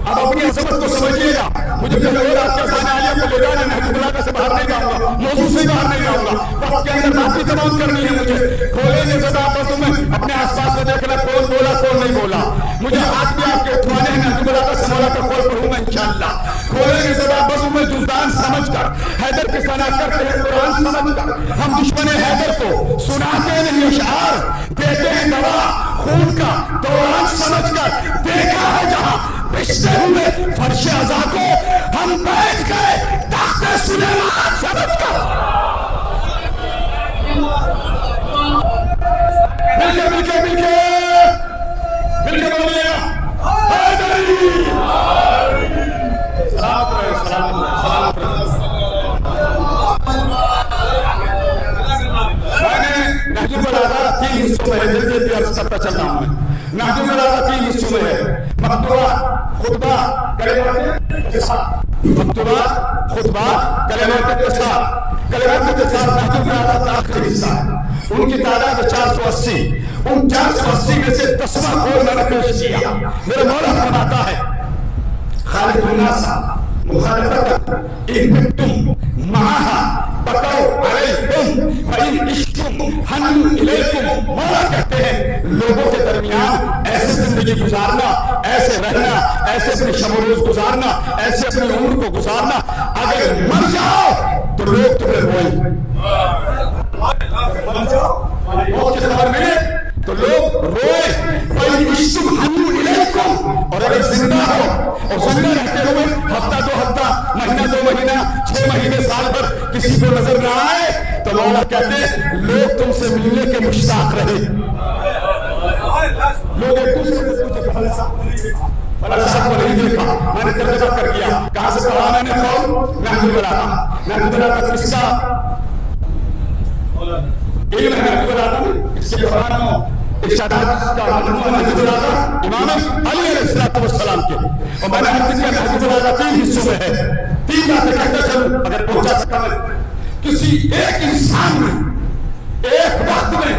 अब अपनी असमत को समझिएगा। मुझे पहले और आपके सामने आलिया को ले जाना, नहजुल्लाह से बाहर नहीं जाऊंगा, मौजू से बाहर नहीं जाऊंगा, वक्त के अंदर बात भी तमाम करनी है मुझे। खोलेंगे सदा आपस में, अपने आसपास में देखना कौन बोला कौन नहीं बोला। मुझे हाथ भी आपके उठवाने हैं, नहजुल्लाह से मौला का कॉल पढ़ूंगा इंशाअल्लाह। खोलेंगे सदा बज़्म में जुज़ान समझ कर, हैदर की सना करते हैं कुरान समझ कर। हम दुश्मन हैदर को सुनाते नहीं अशार, देते हैं दवा खून का दौरान समझ कर। देखा है जहां पिछले हुए फर्श अज़ा को, हम बैठ गए तख्ते सुलेमान समझ कर। मिलके बोलिएगा हैदरी। सलाम मैंने नहजुल बलागा 3 हिस्सों में जल्दी अर्ज करता चल रहा हूं मैं। नहजुल बलागा 3 हिस्सों में है, मक्तूबा, खुतबा, मक्तूबा, खुतबा, कलिमात इत्तिसाल। कलिमात इत्तिसाल नहजुल बलागा का आखिरी हिस्सा है। उनकी तादाद 480। उन 480 में से 10वां कौल मैंने पेश किया। मेरा मौला फरमाता है, खालिकुन नास मुखालफतन इन कुंतुम माहा बकौ अलैकुम व इन इश्कुम हन्नु इलैकुम। मौला कहते हैं लोगों के दरमियान ऐसे जिंदगी गुजारना, ऐसे रहना, ऐसे अपनी शब रोज गुजारना, ऐसे अपनी उम्र को गुजारना, अगर मर जाओ तो लोग तुम्हें रोएं। मौत की खबर मिले तो लोग रोए। और अगर जिंदा हो और जिंदा रहते हुए हफ्ता 2 हफ्ता, महीना 2 महीना, 6 महीने, साल भर किसी को नजर ना आए तो मौला कहते लोग तुमसे मिलने के मुश्ताक रहे। लोग एक दूसरे से पूछे फला साहब को नहीं देखा, मैंने तर्जुमा कर दिया, कहां से पढ़ा मैंने, कौन, नहजुल बलागा किसका इल्म है, नहजुल बलागा इसके दौरान इरशादात का मजमूआ नहजुल बलागा इमाम अली अलैहिस्सलाम के। और मैंने हर किसी का नहजुल बलागा 3 हिस्सों में है। 3 बातें कहता चलूं, अगर पहुंचा सका मैं। किसी एक इंसान में एक वक्त में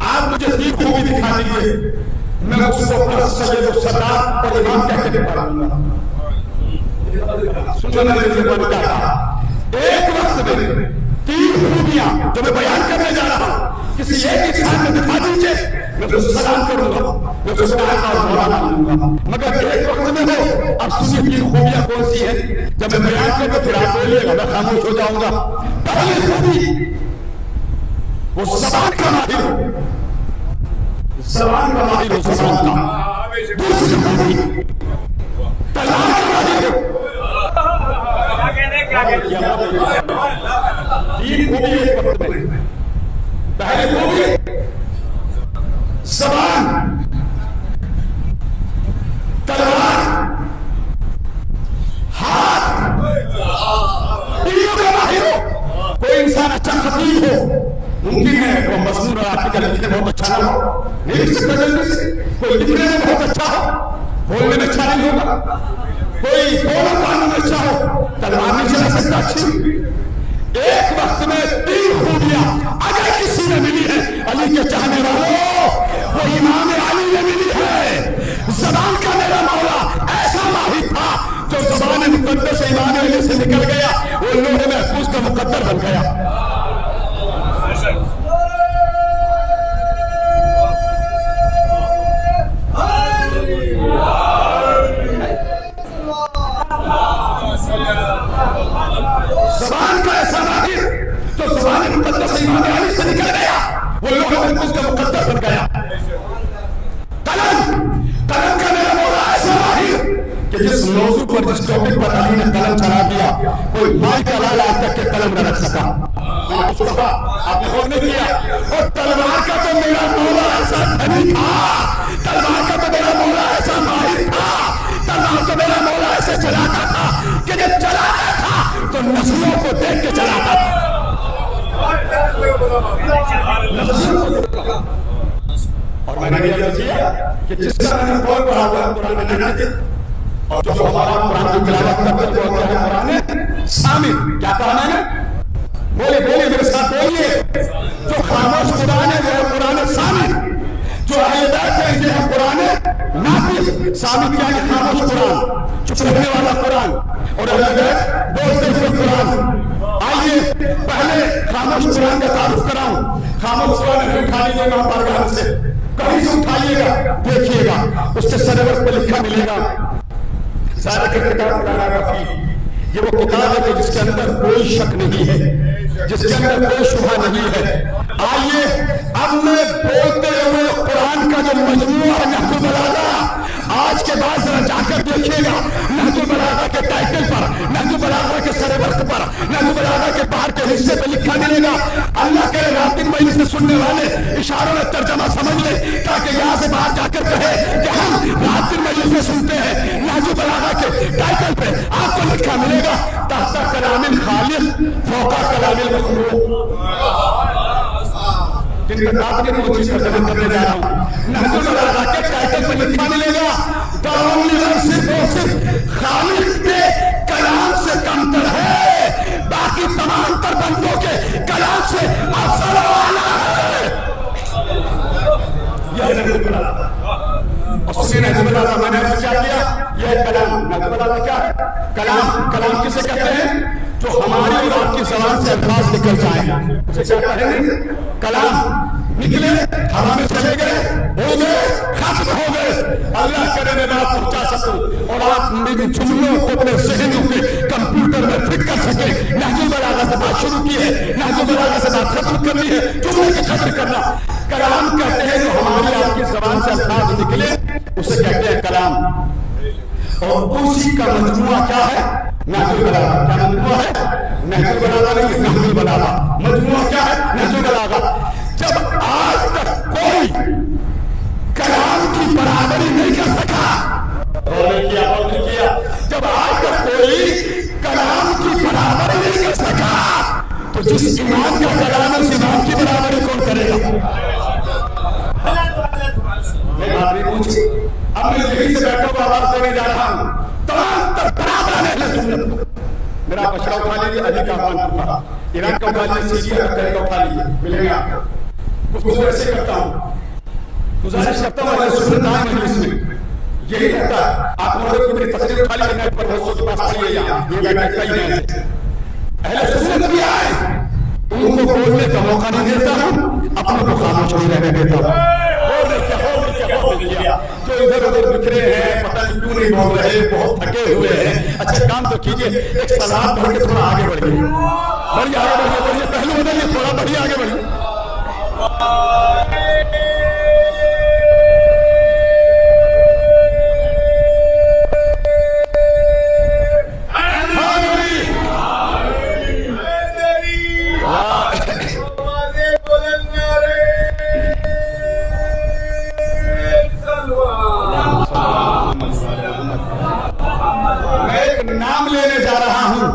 आप मुझे 3 खूबी दिखा दीजिए, मैं उसको अपना सैयद सरदार और इमाम कह के पालूंगा। सुनना मेरे मन का था। एक वक्त में 3 खूबियां जो मैं बयान करने जा रहा हूं, किसी एक इंसान में दिखा दीजिए, मैं उसको सलाम करूंगा, मैं उसको सलाम और मौला मानूंगा। मगर एक वक्त में हो। अब सुनिए 3 खूबियां कौन सी है। जब मैं बयान करूंगा फिर आप बोलिएगा, मैं खामोश हो जाऊंगा। पहली खूबी वो ज़बान का माहिर हो, ज़बान का माहिर हो, ज़बान का दूसरी माहिर तलवार का माहिर हो। तीन खूबी एक वक्त में, पहले खूबी ज़बान, तलवार, हाथ, तीनों का माहिर हो। कोई इंसान अच्छा खतीब हो, मुमकिन है वो मजमून और आर्टिकल लिखने में बहुत अच्छा ना हो, नहीं लिख सकता जल्दी से। कोई लिखने में बहुत अच्छा हो, बोलने में अच्छा नहीं होगा। कोई दोनों कानों में अच्छा हो, तलवार नहीं चला सकता अच्छी। एक वक्त में तीन खूबियां अगर किसी ने मिली है अली के चाहने वालों, वो इमाम अली ने मिली है। ज़बान का मेरा मौला ऐसा माहिर था जो ज़बान मुकद्दस इमाम अली से निकल गया, वो लोहे महफूज का मुकद्दर बन गया। ज़बान का ऐसा माहिर जो ज़बान मुकद्दस इमाम अली से निकल गया, वो लोहे महफूज का मुकद्दर बन गया। कलम, कलम का मेरा मौला ऐसा माहिर कि जिस मौजू पर, जिस टॉपिक पर अली ने कलम चला दिया, कोई माई का लाल आज तक के कलम न रख सका। मैंने कुछ कहा, आपने गौर नहीं किया। और तलवार का तो मेरा मौला ऐसा धनी था, तलवार का तो मेरा मौला ऐसा माहिर था, तलवार तो मेरा मौला ऐसे चलाता था कि जब चलाता था तो नस्लों को देख के चलाता था। और मैंने ये अर्ज किया कि जिसका मैंने कौन पढ़ा हुआ है कुरान में नहीं, और जो हमारा कुरान की तिलावत करते हैं वो क्या है, कुरान है सामित। क्या कहा मैंने? बोले बोले मेरे साथ बोलिए। जो खामोश कुरान है वो है कुरान सामित, जो अहले बैत है ये है कुरान नातिक। सामित क्या है? खामोश कुरान, चुप रहने वाला कुरान, और अहले बैत बोलते हुए कुरान। आइए पहले खामोश कुरान का तारुफ कराऊं। खामोश कुरान है, उठा लीजिएगा बारगाह से, कहीं से उठाइएगा, देखिएगा उसके सरवर पे लिखा मिलेगा सारा किताब काफी। ये वो किताब है कि जिसके अंदर कोई शक नहीं है, जिसके अंदर कोई शुबहा नहीं है। आइए अब मैं बोलते हुए कुरान का जो मजमूआ है नहजुल बलागा, आज के बाद जरा जाकर देखिएगा नहजुल बलागा के टाइटल पर, नहजुल बलागा के सरवर्क पर, नहजुल बलागा के बाहर के हिस्से पे लिखा मिलेगा। अल्लाह के रातिक मजलिस से सुनने वाले इशारों में तर्जमा समझ ले, ताकि यहाँ से बाहर जाकर कहे कि हम रातिक मजलिस में सुनते हैं। नहजुल बलागा के टाइटल पे आपको लिखा मिलेगा ताहता कलामिल खालिक फौका कलामिल मखलूक। जिन किताब की कोशिश करने जा रहा हूँ, नहजुल बलागा के टाइटल पे लिखा मिलेगा सिर्फ और सिर्फ खालिक के कलाम से कमतर है, बाकी तमाम तर बंदों के कलाम से अफजल वाला है। यह नहजुल बलागा। और सुनिए नहजुल बलागा मैंने क्या किया, यह कलाम। नहजुल बलागा क्या है? कलाम। कलाम किसे कहते हैं? जो हमारी और आपकी ज़बान से अल्फाज निकल जाए उसे क्या कहेंगे? कलाम। निकले, हवा में चले गए, हो गए, खत्म हो गए। अल्लाह करे मैं बात पहुंचा सकूं और आप मेरी जुमलों को अपने ज़हनों के कंप्यूटर में फिट कर सके। नहजुल बलागा से बात शुरू की है, नहजुल बलागा से बात खत्म करनी है, जुमले की खत्म करना। कलाम कहते हैं जो हमारी आपकी ज़बान से अल्फाज निकले उसे कहते हैं कलाम। और उसी का मजमूआ क्या है? नहजुल बलागा। क्या मजमूआ है? नहजुल बलागा नहीं, नहजुल बलागा। मजमूआ क्या है? नहजुल बलागा। जब आज तक कोई कलाम की बराबरी नहीं कर सका, और नहीं किया, जब आज तक कोई कलाम की बराबरी नहीं कर सका, तो जिस इमाम का कलाम है उस इमाम की बराबरी कौन करेगा? मैं बात नहीं पूछी, अब मैं यही से बैठा हुआ आवाज देने जा रहा हूं तमाम तक बराबर अहले सुन्नत। मेरा बछड़ा उठा लीजिए, अली का अफगान टुकड़ा, ईरान का उठा लीजिए, सीरिया का उठा लीजिए, मिलेंगे आपको। कुछ ऐसे करता हूं, गुजारिश करता हूं अहले सुन्नत आए मजलिस में, यही रहता है। आप लोगों की मेरी तस्वीर उठा लीजिए, नेट पर दोस्तों के पास पढ़िए, यहाँ ये बैठक कई हैं। अहले सुन्नत भी आए, उनको बोलने का मौका नहीं देता हूं, अपनों को खामोश नहीं रहने देता हूं। जो इधर उधर बिखरे हैं, पता नहीं क्यों नहीं बोल रहे, बहुत थके हुए हैं। अच्छा काम तो कीजिए, एक सलाद पढ़ के थोड़ा आगे बढ़िए, बढ़िए आगे बढ़िए, बढ़िए पहलू बदलिए, थोड़ा बढ़िए आगे बढ़िए। नाम लेने जा रहा हूं।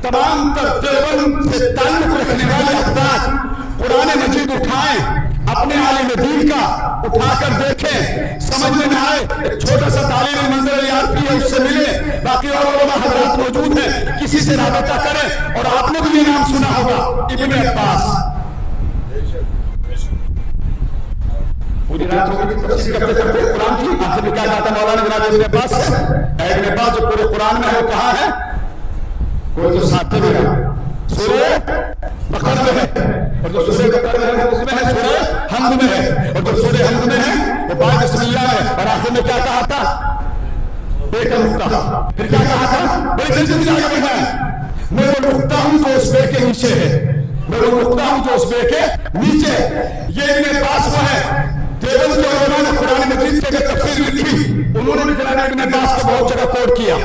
तमाम तर देवबंद से ताल्लुक रखने वाले अफराद कुरान मजीद उठाएं, अपने आलिम दीन का उठाकर देखें, समझ में न आए एक छोटा सा तालीम मंजर यारफी है, उससे मिले। बाकी और उलमा हजरात मौजूद हैं, किसी से राबता करें। और आपने भी ये नाम सुना होगा, इब्न अब्बास। पूरी रात हो गई तफसीर करते करते कुरान की, आखिर में क्या कहा था मौलाना जनाब इब्न अब्बास से? इब्न अब्बास जो पूरे कुरान में है वो कहाँ है? कोई तो साथ में है, सूरह बकरा में है, और जो सूरह बकरा में है उसमें है, सूरह हमद में है, और जो सूरह हमद में है वो बाद बिस्मिल्लाह है। और आखिर में क्या कहा था? बेका नुक्ता। फिर क्या कहा था? बड़ी जल्दी से आगे बढ़ना है। मैं वो नुक्ता हूं जो उस बे के नीचे है, मैं वो नुक्ता हूं जो उस बे के नीचे। ये इब्न अब्बास वो है। देवबंद के उलमा ने कुरान मजीद की अगर तफसीर लिखी, उन्होंने भी जनाब इब्न अब्बास को बहुत जगह कोट किया।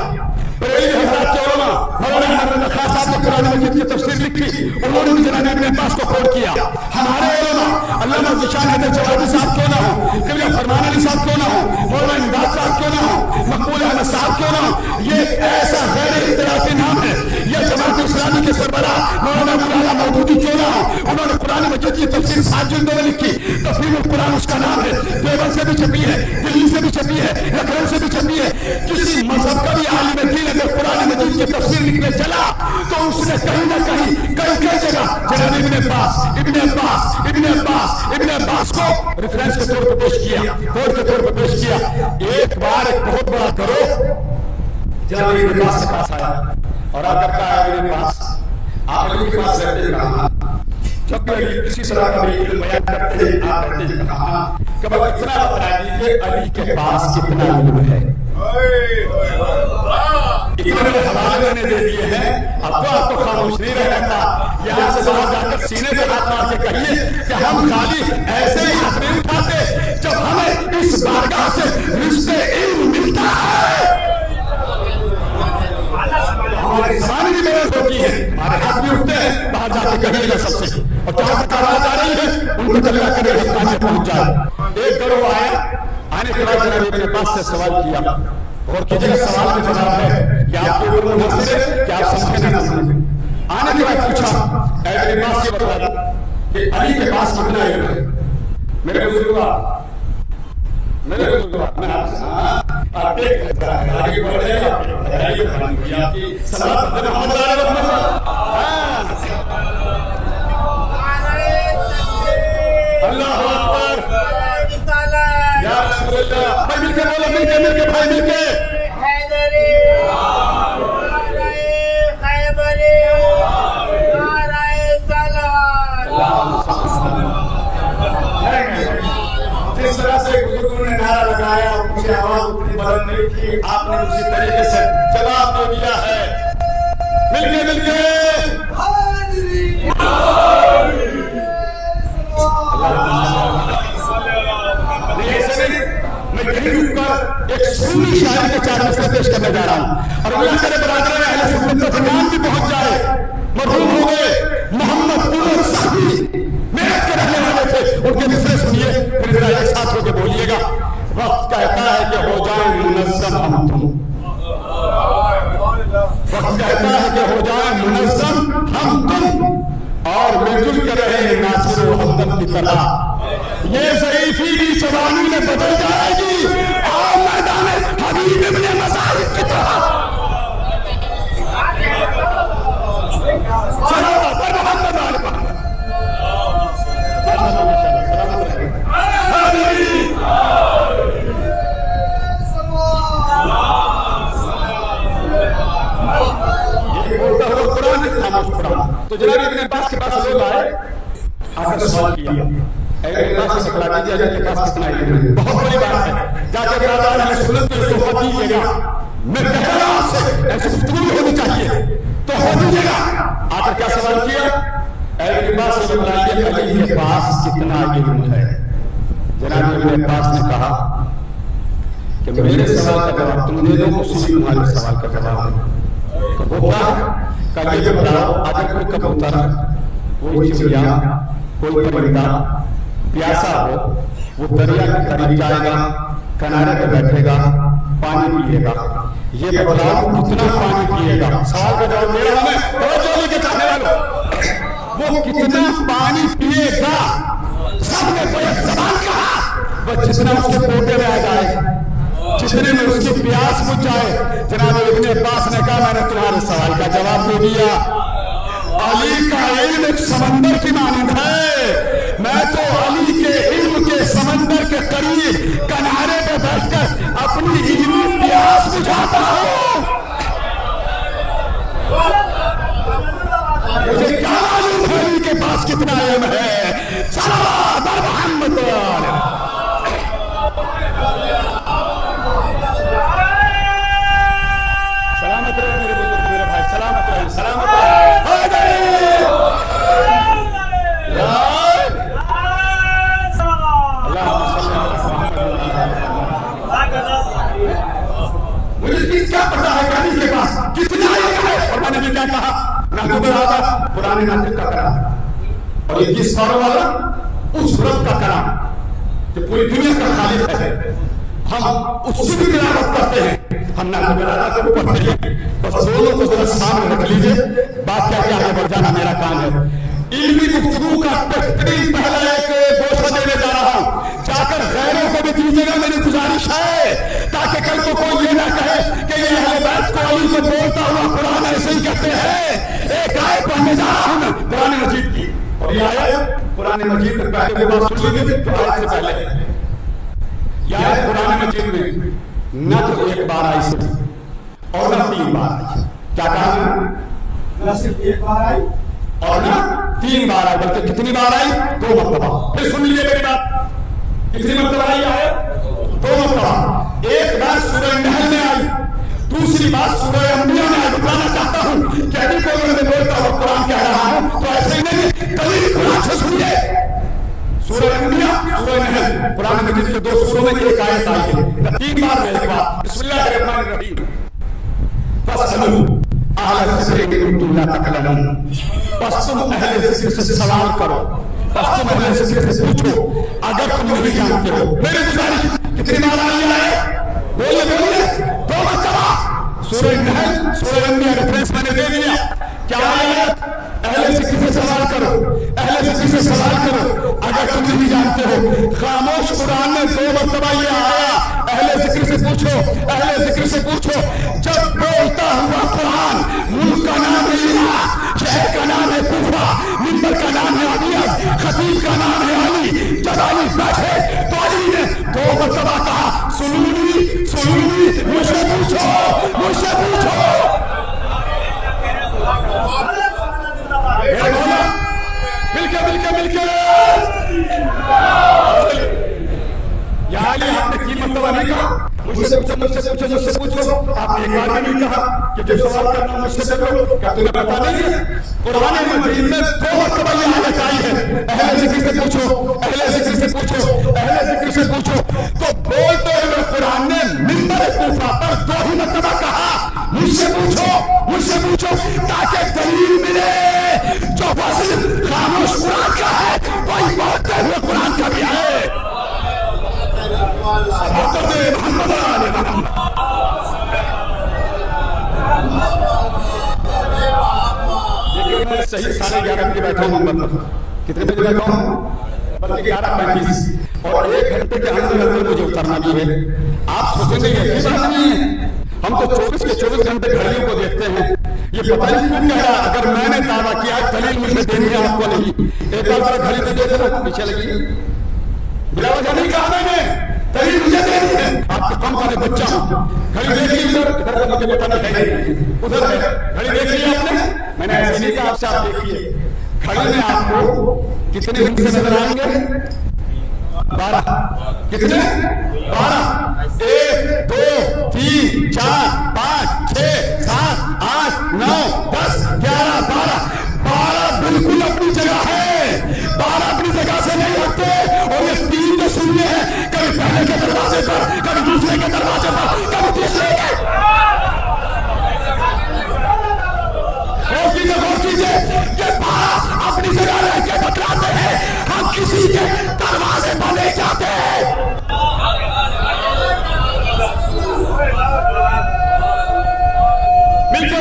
बरेली हजरात के उलमा, मौलाना अहमद खान साहब ने कुरान मजीद की तफसीर लिखी, उन्होंने भी जनाब इब्न अब्बास को कोट किया। हमारे उलमा अल्लामा ज़िशान हैदर जवादी साहब क्यों ना हो, क़िबला फरमान अली साहब क्यों ना हो, मौलाना इमदाद साहब क्यों ना हो, मकबूल अहमद साहब क्यों ना हो, ये ऐसा गैर इख्तिलाफी नाम है। ये जमात इस्लामी के सरबराह मौलाना अब्दुल्ला मौदूदी क्यों ना हो, उन्होंने कुरान मजीद की तफसीर 7 जिल्दों में लिखी। तफसीरुल कुरान उसका नाम है। देवबंद से भी छपी है, दिल्ली से भी छपी है, लखनऊ से भी छपी है। किसी मजहब का भी आलिम दीन अगर कुरान मजीद की तफसीर लिखने चला तो उसने कहीं ना कहीं कई जगह जनाब इब्न अब्बास को रेफरेंस के तौर पर पेश किया, कोड के तौर पर पेश किया। एक बार एक बहुत बड़ा करो जनाब इब्न अब्बास के पास आया और आकर कहा, इब्न अब्बास आप अली के पास रहते कहां? जब भी किसी तरह का भी इल्म बयान करते हैं, आप रहते हैं कहां? कब इतना बता दीजिए अली के पास कितना इल्म है। इतने हवाले मैंने दे दिए हैं, अब तो आपको खामोश नहीं रहना था। यहाँ से बाहर जाकर सीने पे हाथ मार के कहिए कि हम खाली ऐसे ही हाथ नहीं उठाते, जब हमें इस बारगाह से रिश्ते इल्म मिलता है हमारी ज़बान भी मेहनत होती है, हमारे हाथ भी उठते हैं। बाहर जाके कहिएगा सबसे, और जहां तक आवाज आ रही है उनको तल्ला करे हक पहुंच जाए। एक गिरोह आया, आने के बाद जनाब इब्न अब्बास से सवाल किया, और कीजिएगा सवाल में जवाब है कि आपके ऊपर मुनहसर है कि आप समझे ना समझे। आने के बाद पूछा, इब्न अब्बास ये बता दो कि अली के पास कितना इल्म है? मेरे बुजुर्ग मैं आपके आगे बढ़ रहे हैं, आपकी सलाह अल्लाह अकबर, या रसूल अल्लाह। भाई मिलके बोलो, मिलके भाई मिलके। हैदरी खैबरी नाराए सलाम। जिस तरह से बुजुर्गों ने नारा लगाया, मुझे आवाज उतनी बुलंद नहीं की, आपने उसी तरीके से जवाब दे दिया है। मिलके मैं कहीं रुककर एक सुन्नी शायर के 4 मसले पेश करने जा रहा हूँ, और अल्लाह करे बरादर में अहले सुन्नत का ध्यान भी पहुंच जाए। मरहूम हो गए मोहम्मद उमर साहबी, मेरठ के रहने वाले थे, उनके मिसरे सुनिए, फिर जरा एक साथ होकर बोलिएगा। वक्त कहता है कि हो जाए मुनज़्ज़म हम तुम, वक्त कहता है कि हो जाए मुनज़्ज़म हम तुम, और मिलजुल के रहे नासिर व हमदम की तरह। ये ज़ईफ़ी भी जवानी में बदल जाएगी और मैदान हबीब इब्न मज़ाहिब की तरह। तो जनाब इब्न अब्बास के पास लोग आए, आकर सवाल किया, इब्न अब्बास से बता दीजिए अली के पास कितना इल्म है। बहुत बड़ी बात है, जाके बरादर अहले सुन्नत के लोगों को दीजिएगा। मैं कह रहा हूं आपसे ऐसी गुफ्तगू होनी चाहिए तो हो दीजिएगा। आकर क्या सवाल किया? इब्न अब्बास से बताइए अली के पास कितना इल्म है। जनाब इब्न अब्बास ने कहा कि मेरे सवाल का जवाब तुम दे दो, उसी में तुम्हारे सवाल का जवाब है। होता कभी बताओ, अगर कोई कबूतर, कोई चिड़िया, कोई परिंदा प्यासा हो, वो दरिया के करीब जाएगा, किनारे पे बैठेगा, पानी पिएगा, ये बताओ कितना पानी पिएगा? सवाल का जवाब दे रहा हूं मैं, जोली के चाहने वालों, वो कितना पानी पिएगा? सबने कोई एक सवाल कहा, बस जितना उसके पोटे में आ जाए, जितने में उसकी प्यास बुझ जाए। जनाब इब्न अब्बास ने कहा मैंने तुम्हारे सवाल का जवाब दे दिया। अली का इल्म एक समंदर की मानंद है। मैं तो अली के इल्म के समंदर के करीब किनारे पे बैठकर अपनी इल्मी प्यास बुझाता हूं। मुझे क्या मालूम है अली के पास कितना इल्म है। सलावत अल मोहम्मद सलामत रहे मेरे बुजुर्ग, मेरे भाई, सलामत रहे, सलामत रहे। मुझे क्या पता है अली के पास कितना इल्म है। और मैंने भी क्या कहा, पुराने नातिक का कलाम, और ये किस कौर वाला, उस रब का कलाम जो पूरी दुनिया का खालिक है। हम उसकी भी तिलावत करते हैं, हम ना को पढ़ते हैं। बस दोनों को जरा सामने रख लीजिए, बात क्या क्या आगे बढ़ जाना मेरा काम है। इल्मी गुफ्तगू का बेहतरीन पहला एक गोशा देने जा रहा हूं, जाकर गैरों को भी दीजिएगा, मेरी गुजारिश है, ताकि कल को कोई ये ना कहे कि ये अहले बैत को अली को बोलता हुआ कुरान ऐसे ही कहते हैं। एक आयत पढ़ने जा रहा हूं मैं कुरान मजीद की, और ये आयत कुरान मजीद में पहले बात सुन लीजिए, आयत से पहले यह कुरान मजीद में न तो एक बार आई सिर्फ और न 3 बार आई। क्या कहा? न सिर्फ एक बार आई और न 3 बार आई, बल्कि कितनी बार आई? 2 मरतबा। फिर सुन लीजिए मेरी बात, कितनी मरतबा आई है? 2 मरतबा। एक बार सूरह नहल में आई, दूसरी बार सूरह अंबिया में आई। बताना चाहता हूं कि अभी को मैं बोलता हुआ कुरान कह रहा हूं तो ऐसे ही नहीं, कभी कुरान से सुनिए। सूरह अंबिया, सूरह नहल, कुरान मजीद के 2 सूरों में एक आयत आई है। 3 बार में एक बार बिस्मिल्लाहिर्रहमानिर्रहीम फसलू अहले ज़िक्र इन कुंतुम ला तअलमून। बस तुम अहले ज़िक्र से सवाल करो, बस तुम अहले ज़िक्र से पूछो अगर तुम नहीं जानते हो। मेरी गुजारिश, कितनी बार आई है? बोलिए बोलिए, 2 मरतबा। सूरह नहल, सूरह अंबिया रेफरेंस मैंने दे दिया। क्या आयत? अहले ज़िक्र से सवाल करो, अहले ज़िक्र से सवाल करो अगर तुम नहीं जानते हो। खामोश कुरान में 2 मरतबा ये आया, अहले ज़िक्र से पूछो, अहले ज़िक्र से पूछो। जब बोलता हुआ कुरान, मुल्क का नाम है इराक, शहर का नाम है कुफा, मिंबर का नाम है अबियस, खतीब का नाम है अली। जब अली बैठे तो अली ने 2 मरतबा कहा सुनूनी सुनूनी, मुझसे पूछो, मुझसे पूछो। मिलके आपने 3 मरतबा नहीं कहा मुझसे पूछो, मुझसे पूछो, मुझसे पूछो। आपने एक बार नहीं कहा कि जो सवाल करना मुझसे करो। क्या तुम्हें पता नहीं है कुरान मजीद में 2 मरतबा ये आयत आई है, अहले ज़िक्र से पूछो, अहले ज़िक्र से पूछो, अहले ज़िक्र से पूछो। तो बोलते हुए कुरान ने मिंबर कूफा पर 2 ही मरतबा कहा मुझसे पूछो, मुझसे पूछो, ताकि दलील मिले। जो वज़न खामोश कुरान का है वही बोलते हुए कुरान का भी है। मैं सही 11:30 बजे बैठा हूँ नंबर पर। कितने बजे बैठा हूँ? बल्कि 11:35, और 1 घंटे के अंदर मुझे उतरना भी है। आप सोचेंगे ये बात नहीं है, हम तो 24 के 24 घंटे घड़ियों को देखते हैं। ये पता नहीं क्यों कह रहा, अगर मैंने दावा किया दलील मुझे देनी है आपको नहीं। एक बार घड़ी तो देख लो, पीछे लगी बिला वजह नहीं कहा मैंने, दलील मुझे देनी है। आपको कम वाले बच्चा घड़ी देख ली, इधर मुझे बताना चाहिए, उधर है घड़ी देख ली आपने। मैंने ऐसे नहीं कहा आपसे, आप देखिए घड़ी में आपको कितने हिस्से नजर आएंगे? 12। कितने? 12। 1 2 3 4 5 6 7 8 9 10 11 12 12 बिल्कुल अपनी जगह کبھی پہلے کے دروازے پر، کبھی دوسرے کے دروازے پر، کبھی تیسرے کے. غور کیجیے یہ بات اپنی جگہ رہ کے بتلاتے ہیں. ہم کسی کے دروازے پر نہیں جاتے. مل کے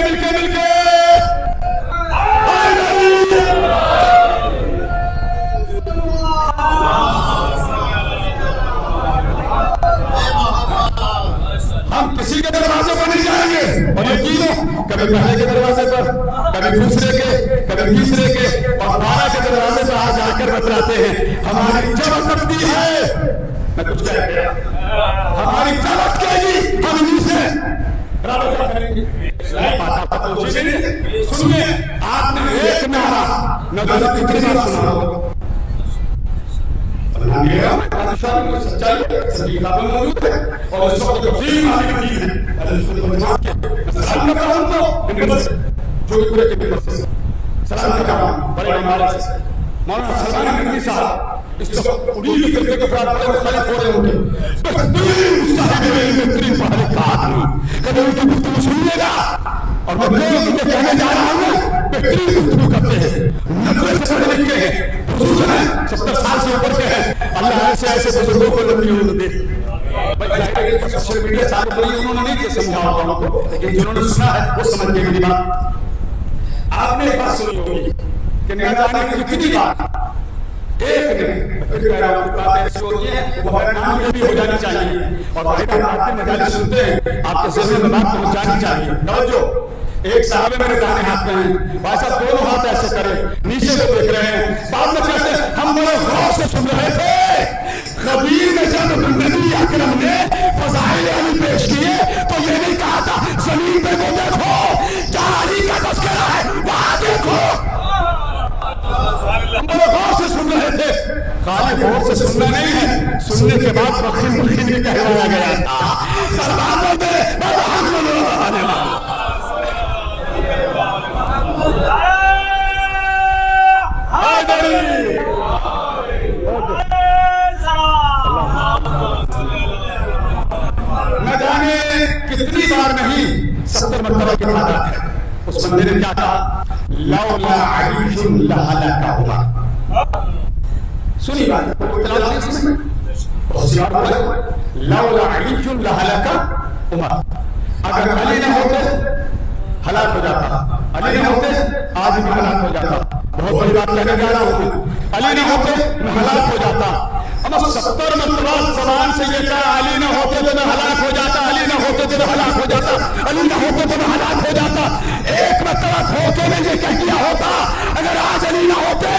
ہم کسی کے دروازے پر نہیں جائیں گے. اور یقین ہو کبھی پہلے کے دروازے پر، کبھی دوسرے کے، کبھی تیسرے کے، اور 12 کے دروازے پر آ جا کر بتلاتے ہیں ہماری جب اٹکتی ہے. میں کچھ کہہ گیا، ہماری جب اٹکے گی ہم انہیں سے رابطہ کریں گے. سنیے، آپ نے ایک نعرہ نہ کتنی بار سنا ہوگا. سچائی موجود ہے اور اس وقت تفصیل مالی ہے. سلام کرتا ہوں تو جو پورے کے ممبر سے سلام کرتا ہوں بڑے ہمارے سے مولانا سلمان ندوی صاحب اس وقت اڑی کرتے کے فرات بڑے مخالف ہو رہے ہوں گے. بہترین صاحب علم بہترین فارغ کا آدمی کبھی ان کی گفتگو سنیے گا. اور میں یہ کہنے جا رہا ہوں بہترین گفتگو کرتے ہیں، 90 سے پڑھے لکھے ہیں، بزرگ ہیں، 70 سال سے اوپر کے ہیں. اللہ ایسے ایسے بزرگوں کو لمبی عمر دے. سوشل میڈیا چالو کری انہوں نے نہیں سمجھا ہوگا ان کو، لیکن جنہوں نے سنا ہے وہ سمجھ گئے میری بات. آپ نے ایک بات سنی ہوگی کہ نہ جانے کتنی بار ایک دن بات ایسی ہوتی ہے وہ نام بھی ہو جانی چاہیے. اور بھائی آپ کے مجالس سنتے ہیں آپ کے ذہن میں بات پہنچ جانی چاہیے. توجہ، ایک صاحب میرے دانے ہاتھ میں ہیں، بھائی صاحب دونوں ہاتھ ایسے کریں، نیچے کو دیکھ رہے ہیں. بعد میں کہتے ہیں ہم بڑے غور سے سن رہے تھے خبیر میں جب نبی اکرم نے فضائل علی پیش کیے تو یہ نہیں کہا تھا زمین پہ وہ دیکھو جہاں علی کا تذکرہ ہے وہاں دیکھو. ہم بڑے غور سے سن رہے تھے. خالی غور سے سننا نہیں ہے، سننے کے بعد مخیم مخیم بھی کہلایا گیا تھا. سلاموں میں الحمد للہ. نہ جانے کتنی بار نہیں 70 مرتبہ کی تعداد ہے. اس بندے نے کیا کہا؟ لولا علی لہلک عمر. سنی بات لولا علی لہلک عمر. اگر علی نہ ہوتے ہلاک ہو جاتا، علی نہ ہوتے آج بھی ہلاک ہو جاتا. بہت بڑی بات کہنے جا رہا ہوں، علی نہ ہوتے میں ہلاک ہو جاتا. اب 70 مرتبہ زبان سے یہ کہا علی نہ ہوتے تو میں ہلاک ہو جاتا، علی نہ ہوتے تو میں ہلاک ہو جاتا، علی نہ ہوتے تو میں ہلاک ہو جاتا. ایک مرتبہ دھوکے میں یہ کہہ دیا ہوتا اگر آج علی نہ ہوتے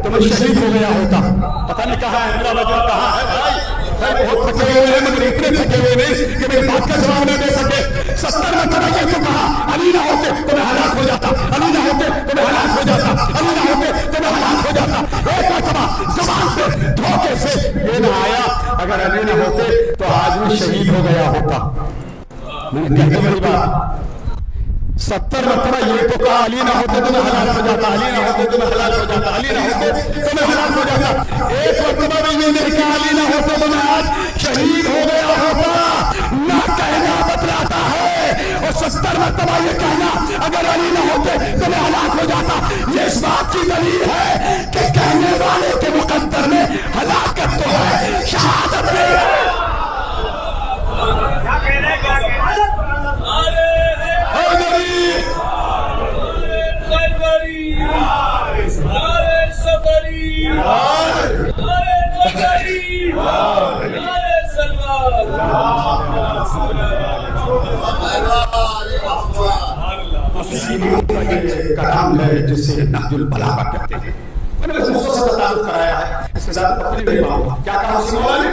تو میں شہید ہو گیا ہوتا. پتہ نہیں کہاں ہے میرا وجہ، کہاں ہے بھائی؟ بہت تھکے ہوئے ہیں مگر اتنے تھکے ہوئے نہیں کہ میری بات کا جواب نہ دے سکے. 70 مرتبہ یہ تو کہا علی نہ ہوتے تو میں ہلاک ہو جاتا، علی نہ ہوتے تو میں ہلاک ہو جاتا، علی نہ ہوتے تو میں ہلاک ہو جاتا. ایک مرتبہ زبان پہ دھوکے سے یہ نہ آیا اگر علی نہ ہوتے تو آج میں شہید ہو گیا ہوتا. میں نے کہتے میری بات 70 مرتبہ یہ تو کہا علی نہ ہوتے تو میں ہلاک ہو جاتا، علی نہ ہوتے تو میں ہلاک ہو جاتا، علی نہ ہوتے تو میں ہلاک ہو جاتا. ایک مرتبہ بھی یہ نہیں کہا علی نہ ہوتے تو میں آج شہید ہو گیا ہوتا. نہ کہنا بتلاتا ہے اور 70 مرتبہ یہ کہنا اگر علی نہ ہوتے تو میں ہلاک ہو جاتا. یہ اس بات کی دلیل ہے کہ کہنے والے کے مقدر میں ہلاکت تو ہے، شہادت نہیں ہے. کلام ہے جسے نہج البلاغہ کہتے ہیں. میں نے مختصر سے تعارف کرایا ہے، اس سے زیادہ تفصیل نہیں پاؤں گا. کیا کہا اس مولا نے؟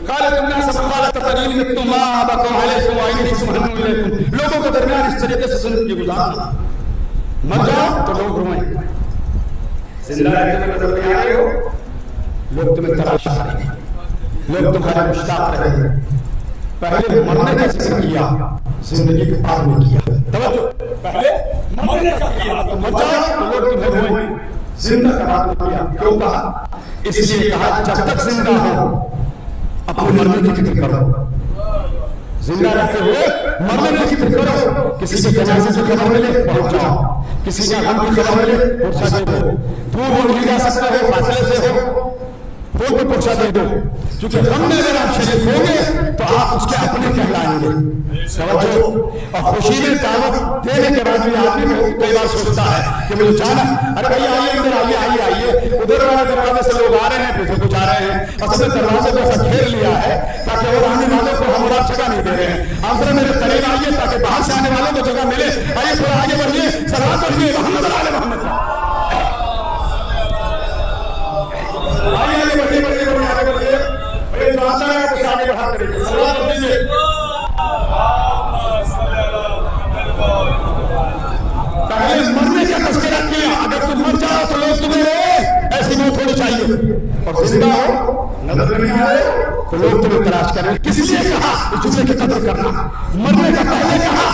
قالت الناس فقالت تقريب ما بكم عليكم وعينكم هنوا اليكم. لوگوں کے درمیان اس طریقے سے زندگی گزارنا، مر جاؤ تو لوگ روئیں، زندہ رہتے میں نظر نہیں آ رہے ہو، لوگ تمہیں تلاشا رہے ہیں، لوگ تمہارے مشتاق رہے ہیں. پہلے مرنے کا ذکر کیا، زندگی کے بعد میں کیا. توجہ، پہلے مرنے کا کیا تو مر جاؤ تو لوگ تمہیں روئیں، زندہ کا بعد میں کیا. کیوں کہا؟ اس لیے کہا جب تک زندہ ہو अपने मरने की फिक्र करो, जिंदा रहते हुए मरने की फिक्र करो। किसी के जनाजे की खबर मिले पहुंच जाओ, किसी के गम की खबर मिले पुरसा दे दो, दूर नहीं जा सकता है फासले से हो फोन पे पुरसा दे दो, क्योंकि गम में अगर आप शरीक होंगे तो आप उसके अपने कहलाएंगे। समझो, और खुशी में दावत देने के बाद भी आदमी कई बार सोचता है कि मुझे जाना, अरे भाई आइए अंदर आइए आइए आइए, उधर वाले दरवाजे से लोग आ रहे हैं पीछे कुछ आ रहे हैं, असल में दरवाजे को ऐसा घेर लिया है ताकि और आने वालों को हम और जगह नहीं दे रहे हैं। आप जरा मेरे करीब आइए ताकि बाहर से आने वालों को जगह मिले। आइए थोड़ा आगे बढ़िए, सलाम पढ़िए मोहम्मद आले मोहम्मद। आइए आगे बढ़िए बढ़िए बढ़िए आगे बढ़िए, अरे जो आता है कुछ आगे बढ़ा करिए, सलाम पढ़ दीजिए। पहले मरने का तस्करा किया, अगर तुम मर जाओ तो लोग तुम्हें ऐसी मौत होनी चाहिए, और जिंदा हो नजर नहीं आए तो लोग तुम्हें तलाश करें। किसी ने कहा इस जुमले की कदर करना, मरने का पहले कहा,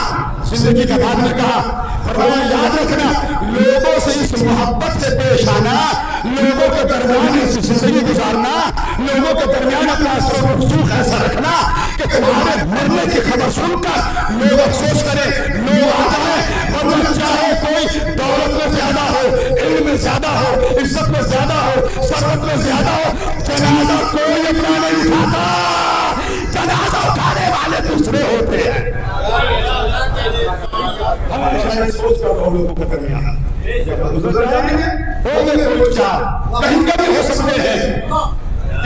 जिंदगी के बाद में कहा। फरमाया याद रखना, लोगों से इस मोहब्बत से पेश आना, लोगों के दरमियान ऐसी जिंदगी गुजारना, लोगों के दरमियान अपना सुख ऐसा रखना कि तुम्हारे मरने की खबर सुनकर लोग अफसोस करें, लोग आ जाए। वरना चाहे कोई दौलत में ज्यादा हो, इल्म में ज्यादा हो, इज्जत में ज्यादा हो, सरवत में ज्यादा हो, जनाजा कोई अपना नहीं उठाता, जनाजा उठाने वाले दूसरे होते हैं। हमारे सोच कर लोगों को दरमियान गुजर जाएंगे, होंगे कोई चार, कहीं कभी हो सकते हैं।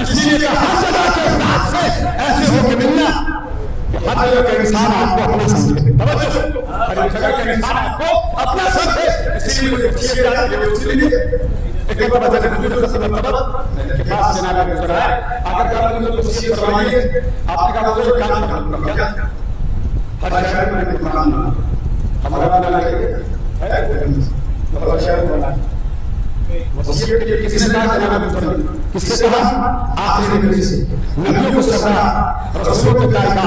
इसलिए हर जगह के अफराद से ऐसे होके मिलना, हर जगह का इंसान आपको अपना समझे, हर जगह का इंसान आपको अपना समझे। इसीलिए मुझे खुशी आती है, इसलिए एक बार बता दें मुझे सब मतलब के पास जनाब गुजर रहा है, आकर का मुझे खुशी फरमाइए, आपने कहा मुझे काम करना क्या, हर शहर में कुरान हमारा बना है, तो शहर बना वसीयत के किसने कहा जनाब गुजर, किससे कहा? आखिरी नबी से, नबियों को सरदार, रसूलों को कायदा,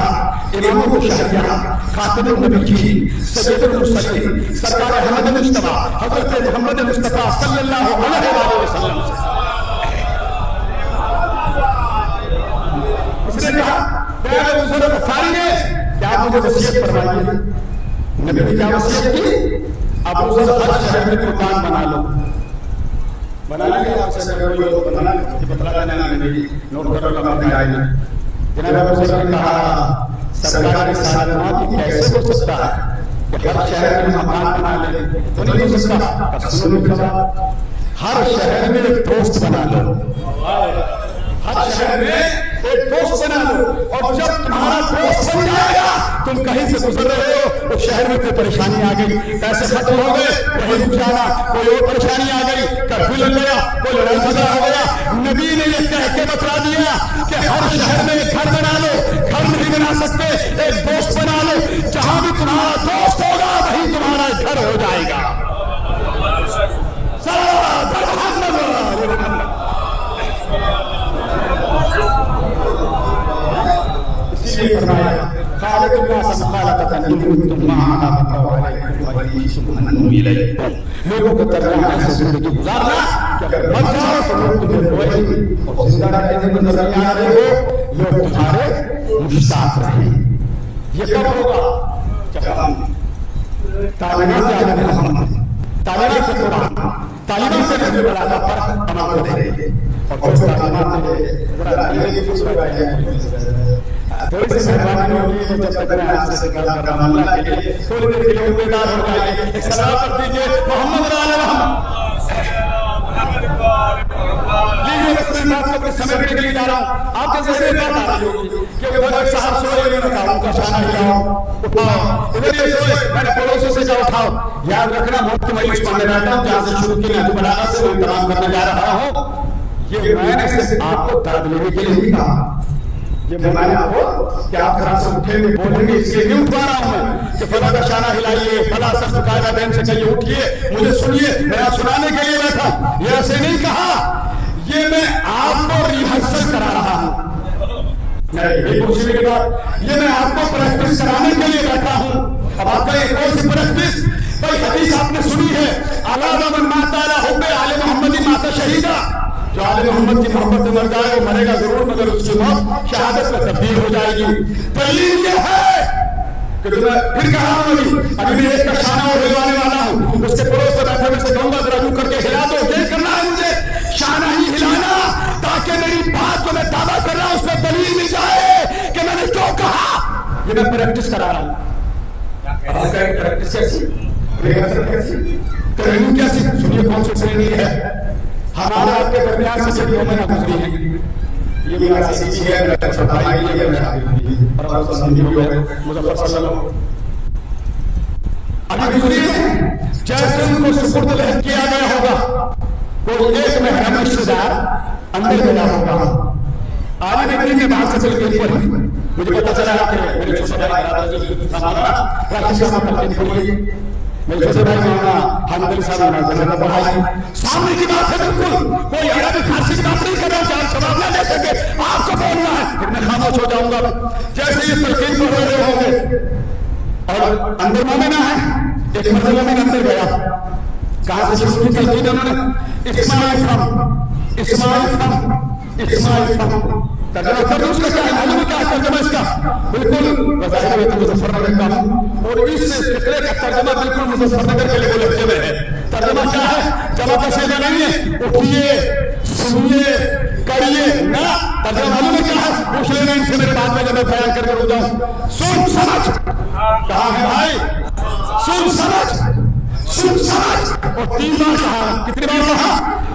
इमामों को शहरिया, खातिमुन नबीय्यीन, सय्यदुल मुरसलीन, सरकार अहमद मुस्तफा हजरत मोहम्मद मुस्तफा सल्लल्लाहु अलैहि वसल्लम से। उसने कहा प्यारे बुजुर्ग गफारी ने, क्या मुझे वसीयत फरमाइए। नबी ने क्या वसीयत की? आप बुजुर्ग हर शहर में दुकान बना लो, बना लेंगे आपसे बना लेंगे, बतला देना नहीं, नोट कर लो अपने आईने। जनाब बुजुर्ग ने कहा सरकार की साधना की कैसे हो सकता है कि हर शहर में मकान बना ले, तो नहीं हो सकता। सुनो हर शहर में एक दोस्त बना लो, हर शहर में एक दोस्त बना लो, और जब तुम्हारा दोस्त बन जाएगा, तुम कहीं से गुजर रहे हो तो शहर में कोई परेशानी आ गई, पैसे खत्म हो गए, कहीं रुक जाना, कोई और परेशानी आ गई, कर्फ्यू लग गया, कोई लड़ाई झगड़ा हो गया, नबी ने ये कह के बता दिया कि हर शहर में एक घर बना लो। घर नहीं बना सकते, एक दोस्त बना लो, जहां भी तुम्हारा दोस्त होगा वहीं तुम्हारा घर हो जाएगा। इसीलिए फरमाया लोगों को दरमियान ऐसे जिंदगी गुजारना कि अगर मर जाओ तो लोग तुम्हें रोएंगे, और जिंदा रहने के दरमियान रहो लोग तुम्हारे मुश्ताक रहेंगे। ये कब होगा? जब हम तालीमात तालीमात से कुरान, तालीमात से नबी बलागा पर अमल करेंगे, और जो तालीमात थोड़ी सी मेहरबानी होगी, जब तक मैं आपसे गल कर रहा हूं अल्लाह के लिए, थोड़ी देर के लिए उम्मीदवार हो जाइए, एक सलाम कर दीजिए मोहम्मद आले मोहम्मद। लीजिए मैं बात को अपने समेटने के लिए जा रहा हूं, आपके जहन में बात आ रही होगी कि उधर साहब सोए, उन्होंने कहा उनका शाना हिलाओ, उठाओ, इधर ये सोए, मैंने पड़ोसों से कहा उठाओ। याद रखना मुफ्त मजलिस पढ़ने बैठा हूं, जहां से शुरू की नहज बलागा से वो इंतजाम करने जा रहा हूं। ये मैंने सिर्फ आपको दर्द लेने के लिए नहीं कहा, ये मैंने आपको कि आप जरा से उठेंगे बोलेंगे इसलिए नहीं उठवा रहा हूं मैं कि फला का शाना हिलाइए, फला सब कायदा बहन से कहिए उठिए, मुझे सुनिए, मैं सुनाने के लिए बैठा, ये ऐसे नहीं कहा, ये मैं आपको रिहर्सल करा रहा हूं, के बाद ये मैं आपको प्रैक्टिस कराने के लिए बैठा हूं। अब आपका एक और सी प्रैक्टिस, भाई हदीस आपने सुनी है, अला मन माता हुब्बे आले मोहम्मदी माता शहीदा, जो आले मोहम्मद की मोहब्बत में मर जाए वो मरेगा जरूर, मगर उसकी मौत शहादत में तब्दील हो जाएगी। दलील ये है कि जो मैं फिर कहा हूं, अभी मैं एक का शाना और हिलवाने वाला हूं, उसके पड़ोस में बैठे से कहूंगा जरा यूं करके हिला दो। यही करना है मुझे, शाना ही हिलाना, ताकि मेरी बात जो मैं दावा कर रहा हूं उसमें दलील मिल जाए कि मैंने क्यों कहा। ये मैं प्रैक्टिस करा रहा हूं। प्रैक्टिस कैसी, रिहर्सल कैसी, ट्रेनिंग कैसी? सुनिए कौन सी ट्रेनिंग है। हमारा आपके दरमियान से जब महीना गुजरी है, ये मेरा सीधी है, मेरा छोटा भाई है, मेरा शादी और आप संधि हो गए मुजफ्फर सल्लल्लाहु अभी गुजरी है। जैसे उनको सुपुर्द किया गया होगा, कोई एक महरम रिश्तेदार अंदर गया होगा, आलिम इब्न के बाहर से चल के ऊपर मुझे पता चला कि मेरे छोटे भाई मेरे छोटे भाई मौलाना हामिद अली साहब ने पढ़ाई। सामने की बात है, बिल्कुल कोई अरबी फारसी की बात नहीं कर रहा, आप जवाब ना दे सके, आपको बोलना है, फिर मैं खामोश हो जाऊंगा। जैसे ये तलकीन पढ़ रहे होंगे और अंदर मोमिना है, एक मर्द मोमिन अंदर गया, कहां से शुरू की तलकीन उन्होंने? इस्माइल खम, इस्माइल खम, इस्माइल खम। तर्जुमा कर उसका क्या है, मालूम क्या है तर्जुमा इसका? बिल्कुल वज़ाहिर में तो मुजफ्फरनगर का, और इस फिक्रे का तर्जुमा बिल्कुल मुजफ्फरनगर के लिए लहजे में है। तर्जुमा क्या है? जमा कसीदा नहीं है, उठिए सुनिए करिए ना। तर्जुमा मालूम है क्या है? पूछ लेना इनसे मेरे बाद में जब मैं बयान करके रुक जाऊं। सुन समझ, कहा है भाई, सुन समझ, सुन समझ, और 3 बार कहा, कितनी बार कहा?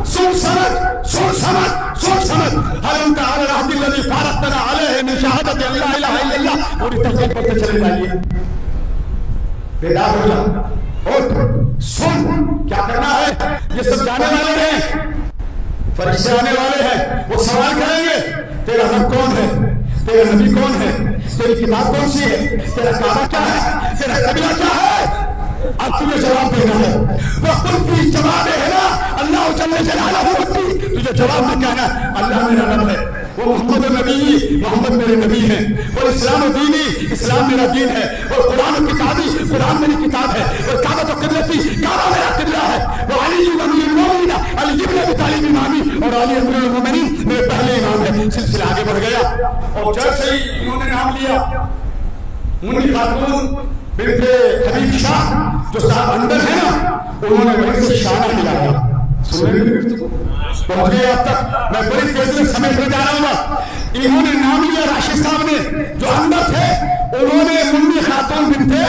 सुन समझ, सुन समझ, सुन समझ। हर उनका अलहदिल्लज़ी फारक़तना अलैहि मिन शहादति अल्ला इलाहा इल्लल्लाह, पूरी तफसील पढ़ते चले जाइए, बेदार हो जा। और सुन, क्या करना है? ये सब जाने वाले हैं, फरिश्ते आने वाले हैं, वो सवाल करेंगे तेरा रब कौन है, तेरा नबी कौन है, तेरी किताब कौन सी है, तेरा काबा क्या है, तेरा कबीला क्या है। अब तुझे जवाब देना है। वो खुद की जवाब है ना, अल्लाह जल्ल जलालहू रब्बी, तुझे जवाब में कहना अल्लाह मेरा रब है, वो मोहम्मद नबी, मोहम्मद मेरे नबी हैं, वो इस्लाम दीनी, इस्लाम मेरा दीन है, वो कुरान किताबी, कुरान मेरी किताब है, वो काबा तो किबलती, काबा मेरा किबला है, वो अली अमीरुल मोमिनीन अली इब्न अबी तालिब इमामी, और अली अमीरुल मोमिनीन मेरे पहले इमाम है। सिलसिला आगे बढ़ गया, और जैसे ही इन्होंने नाम लिया मुन्नी खातून बिन्ते हबीब शाह जो साहब अंदर है ना, उन्होंने वहीं से शाना हिलाया। पहुंच गए अब तक, मैं बड़ी तेजी से समेट में जा रहा हूँ। इन्होंने नाम लिया राशिद साहब ने, जो अंदर थे, उन्होंने मुन्नी खातून बिन्ते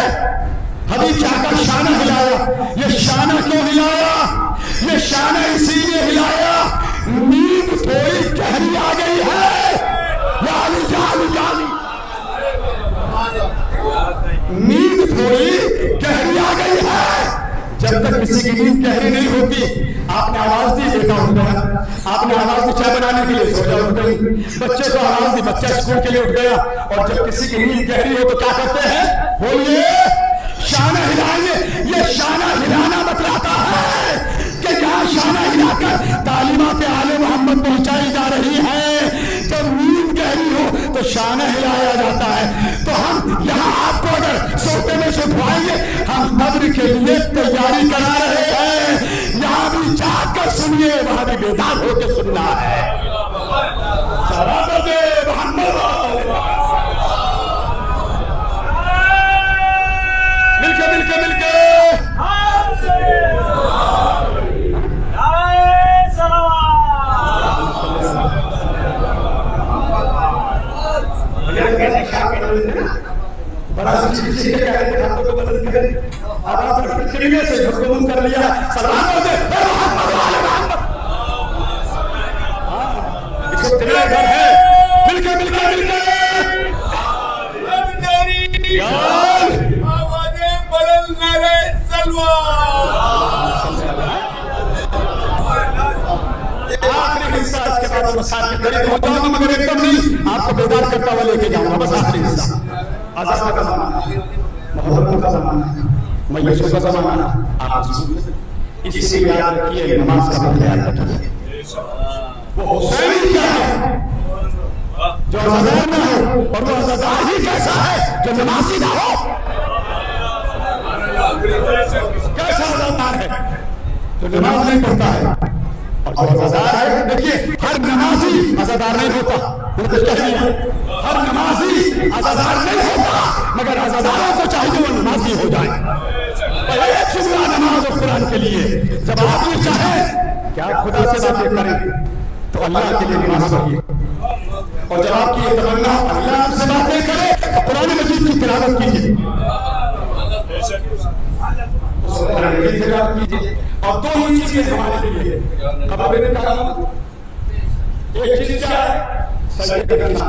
हबीब शाह का शाना हिलाया। ये शाना क्यों हिलाया? ये शाना इसीलिए हिलाया, नींद थोड़ी गहरी आ गई है, यानी यानी यानी नींद थोड़ी गहरी आ गई है। जब तक किसी की नींद गहरी नहीं होती, आपने आवाज दी बेटा उठ गया, आपने आवाज दी चाय बनाने के लिए, सो जा उठ गई, बच्चे को आवाज दी, बच्चा स्कूल के लिए उठ गया। और जब किसी की नींद गहरी हो तो क्या करते हैं? बोलिए, शाना हिलाएंगे। ये शाना हिलाना बतलाता है कि यहाँ शाना हिलाकर तालीमात आले मोहम्मद पहुंचाई जा रही है। जब नींद गहरी हो तो शाना हिलाया जाता है। तो हम यहाँ आपको अगर सोते में से उठवाएंगे, हम कब्र के लिए तैयारी करा रहे हैं। यहाँ भी जाग कर सुनिए, वहां भी बेदार होकर सुनना है। मिलके मिलके मिलके कर लिया, सलाम घर है। मिलके मिलके मिलके आखिरी हिस्सा, इसके बाद मसाज के करीब होता हूँ, मगर एकदम नहीं, आपको बेदार करता हुआ लेके जाऊंगा। बस आखिरी हिस्सा, आजाद का जमाना, मोहर्रम का जमाना, मयसूर का जमाना, आप इसी को याद रखिए, नमाज का मतलब याद रखिए। वो हुसैन क्या है जो अज़ादार ना हो, और वो अज़ादार ही कैसा है जो नमाजी ना हो। कैसा अज़ादार है जो नमाज नहीं पढ़ता है और اور अज़ादार है। देखिए हर नमाजी अज़ादार नहीं होता, हर नमाजी अज़ादार नहीं होता, मगर अज़ादारों को चाहिए वो नमाजी हो जाए। एक जुमला नमाज और कुरान के लिए जब आप ये चाहें कि आप खुदा से बातें करें तो अल्लाह के लिए नमाज पढ़िए, और जब आपकी ये तमन्ना अल्लाह आपसे बातें करे तो कुरान मजीद की तिलावत कीजिए, और दो ही चीजें हमारे लिए अब मैंने कहा, एक चीज क्या है सजदे करना,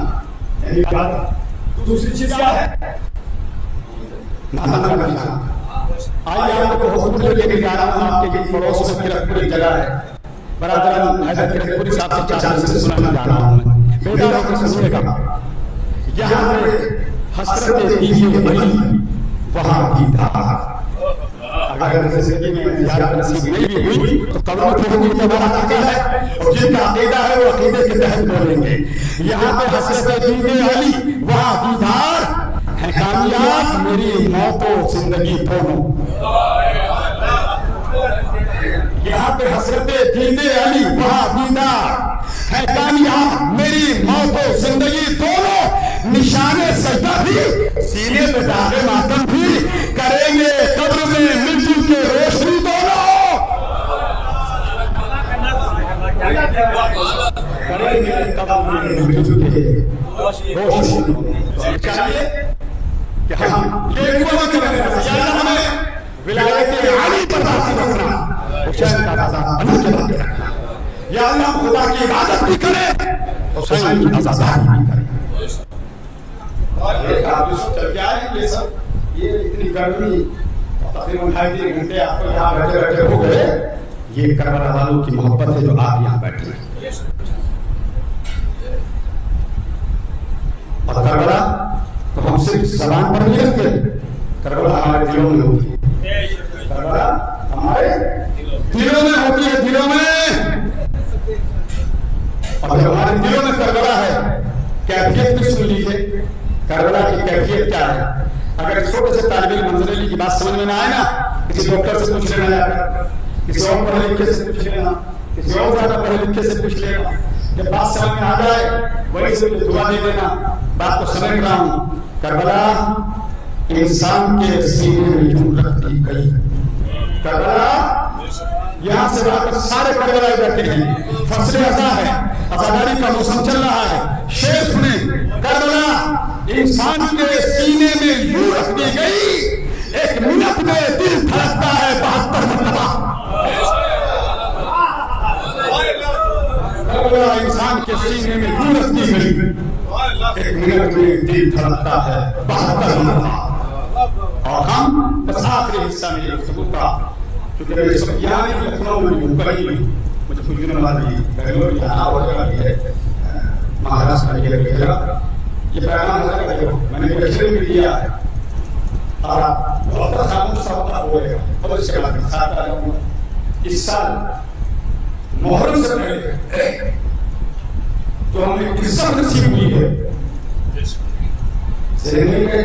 दूसरी चीज क्या है नादान करना। आइए आपको हुक्म लेके जा रहा हूँ, आपके ये पड़ोस में किरतपुरी जगह है, बरादरान हैदर किरतपुरी साहब से 4 से सुनाने जा रहा हूँ मैं, बेदार होकर सुनिएगा। यहाँ पे हसरत कीजिए वही वहाँ दीदार, अगर जिंदगी में ज़ियारत नसीब नहीं भी हुई तो कब्र में होगी तो हमारा अकीदा है, और जिनका अकीदा है वो अकीदे के तहत बोलेंगे। यहाँ पे हसरत दीदे अली वहाँ दीदार है कामयाब मेरी मौत और जिंदगी दोनों। यहाँ पे हसरत दीदे अली वहाँ दीदार है कामयाब मेरी मौत और जिंदगी दोनों। निशाने सजदा भी सीने पे दागे मातम भी करेंगे कब्र में मिलजुल के रोशनी दोनों करेंगे कब्र में मिलजुल के रोशनी। चाहिए कि हम ये दुआ करें या अल्लाह हमें विलायत आली पर बाकी रखना, हुसैन का दादा अली के बाकी रखना, या अल्लाह खुदा की इबादत भी करें हुसैन की आज़ादारी भी करें। और एक आप जो चल के आए ये सब, ये इतनी गर्मी तकरीबन 2.5-3 घंटे आपको यहाँ बैठे बैठे हो गए, ये करबला वालों की मोहब्बत है जो आप यहाँ बैठे हैं। और करबला तो हम सिर्फ ज़बान पर नहीं रखते, करबला हमारे दिलों में होती है, करबला हमारे दिलों में होती है, दिलों में। और जब हमारे दिलों में करबला है, कैफियत भी सुन लीजिए करबला की कैफियत क्या है। अगर छोटे से तालिब मंजरेली की बात समझ में ना आए ना, किसी डॉक्टर से पूछ लेना, जाकर किसी और पढ़े लिखे से पूछ लेना, किसी और ज्यादा पढ़े लिखे से पूछ लेना, जब बात समझ में आ जाए वही से दुआ दे देना, बात को समझ रहा हूँ। करबला इंसान के सीने में यूं रखती गई, करबला यहाँ से आकर सारे करबला बैठे हैं, फसले अज़ा है, अज़ादारी का मौसम चल रहा है, शेर सुने। करबला इंसान के सीने में यूं रख दी गई, एक मिनट में दिल धड़कता है 72 मरतबा। करबला इंसान के सीने में यूं रख दी गई, एक मिनट में दिल धड़कता है 72 मरतबा। और हम बस आखिरी हिस्सा में गुफ्तगू का, क्योंकि मेरे सब यहाँ नहीं लखनऊ में हूँ, कहीं नहीं, मुझे कुछ दिन बाद भी बेंगलोर जाना होगा, महाराष्ट्र में भेजा ये पैगाम मैंने पिछले में दिया है, और बहुत खामोश होगा और इसके बाद साथ आ जाऊंगा। इस साल मुहर्रम से पहले जो हमें इज्जत नसीब हुई है जिंदगी में,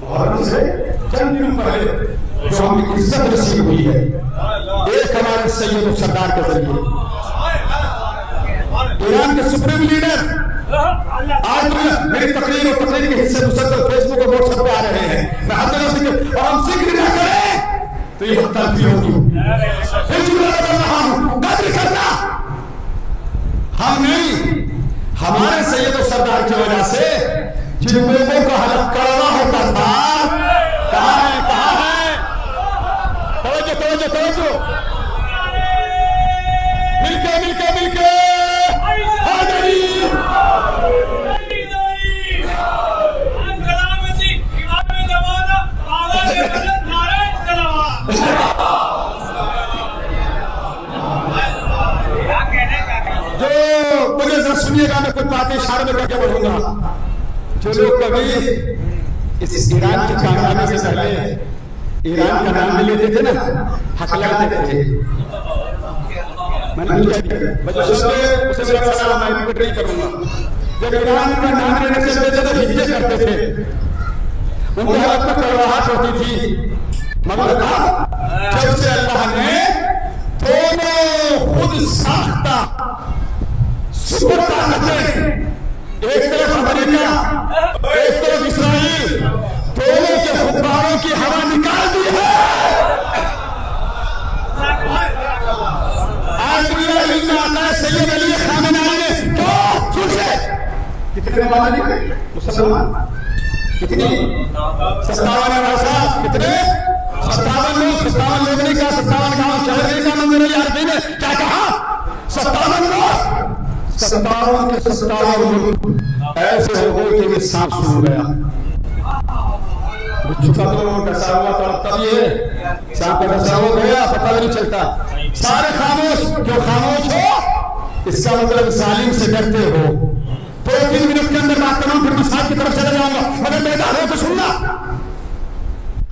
मुहर्रम से चंद दिनों पहले जो हमें इज्जत नसीब हुई है, एक हमारे सैयद सरदार के जरिए, ईरान के सुप्रीम लीडर आज मेरी तकरीर और तकरीर के हिस्से मुसलसल फेसबुक और व्हाट्सएप पे आ रहे हैं, मैं हर तरह से और हम जिक्र न करें तो ये तलफी होगी। फिर जुमला बदल रहा हूं, कद्र करना हम नहीं, हमारे सैयद और सरदार की वजह से जिन लोगों का हलक कड़वा होता था, कहाँ है, कहाँ है, तवज्जो तवज्जो तवज्जो, मिलके मिलके मिलके जो मुझे जरा सुनिएगा, मैं कुछ बातें इशारे में करके बढ़ूंगा। जो लोग कभी इस ईरान की कामयाबी से पहले ईरान का नाम भी लेते थे ना, हकलाते थे, मैंने उसे मेरा सलाम मैं रिपीट नहीं करूंगा। जब ईरान का नाम लेने से पहले तो हिज्जे करते थे, उनके हाथ में कड़वाहट होती थी, मगर अब जब से अल्लाह ने दोनों खुद साख्ता सुपर ताकतें, एक तरफ अमेरिका, एक तरफ इसराइल, दोनों के गुब्बारों की हवा निकाल दी है। आज दुनिया में आता है सैयद अली खामेनी ने क्यों सुन से कितने मामले मुसलमान कितनी 57 कितने 57 लोग नहीं कहा, 57 गांव शहर नहीं कहा, मंदिर अली आरती ने क्या कहा 57 लोग, 57 के 57 लोग ऐसे हो गए कि सांप सूंघ गया। बिच्छू का तो डसा हुआ था, तब ये सांप का डसा हुआ गया, पता नहीं चलता। सारे खामोश, क्यों खामोश हो? इसका मतलब जालिम से डरते हो। 2-3 मिनट के अंदर बात करूं, फिर मिसाल की तरफ चले जाऊंगा, मगर बेदार हो तो सुनना।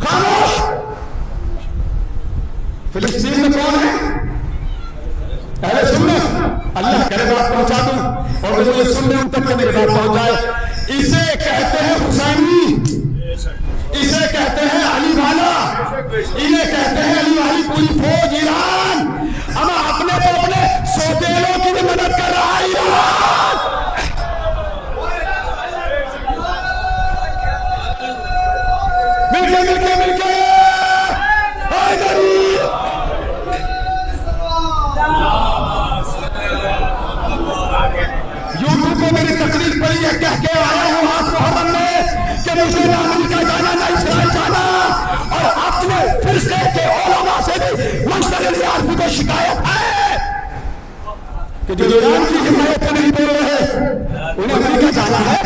खामोश। फिलिस्तीन में कौन है? पहले सुन लो, अल्लाह करे बात पहुंचा दूं और मुझे सुनने उन तक मेरी बात पहुंच जाए। इसे कहते हैं हुसैनी, इसे कहते हैं अली वाला, इन्हें कहते हैं अली वाली पूरी फौज ईरान। हम अपने तो अपने सौतेलों की भी मदद कर रहा है ईरान। मिलके यूट्यूब पे मेरी तकरीर पड़ी है, कह के आया हूं हाथ मोहर्रम में कि मुझे ना अमेरिका जाना ना इसराइल जाना, और अपने फिरके के उलमा से भी मुंसलिक आदमी को शिकायत है कि जो ईरान की हिमायत नहीं बोल रहे उन्हें अमेरिका जाना है।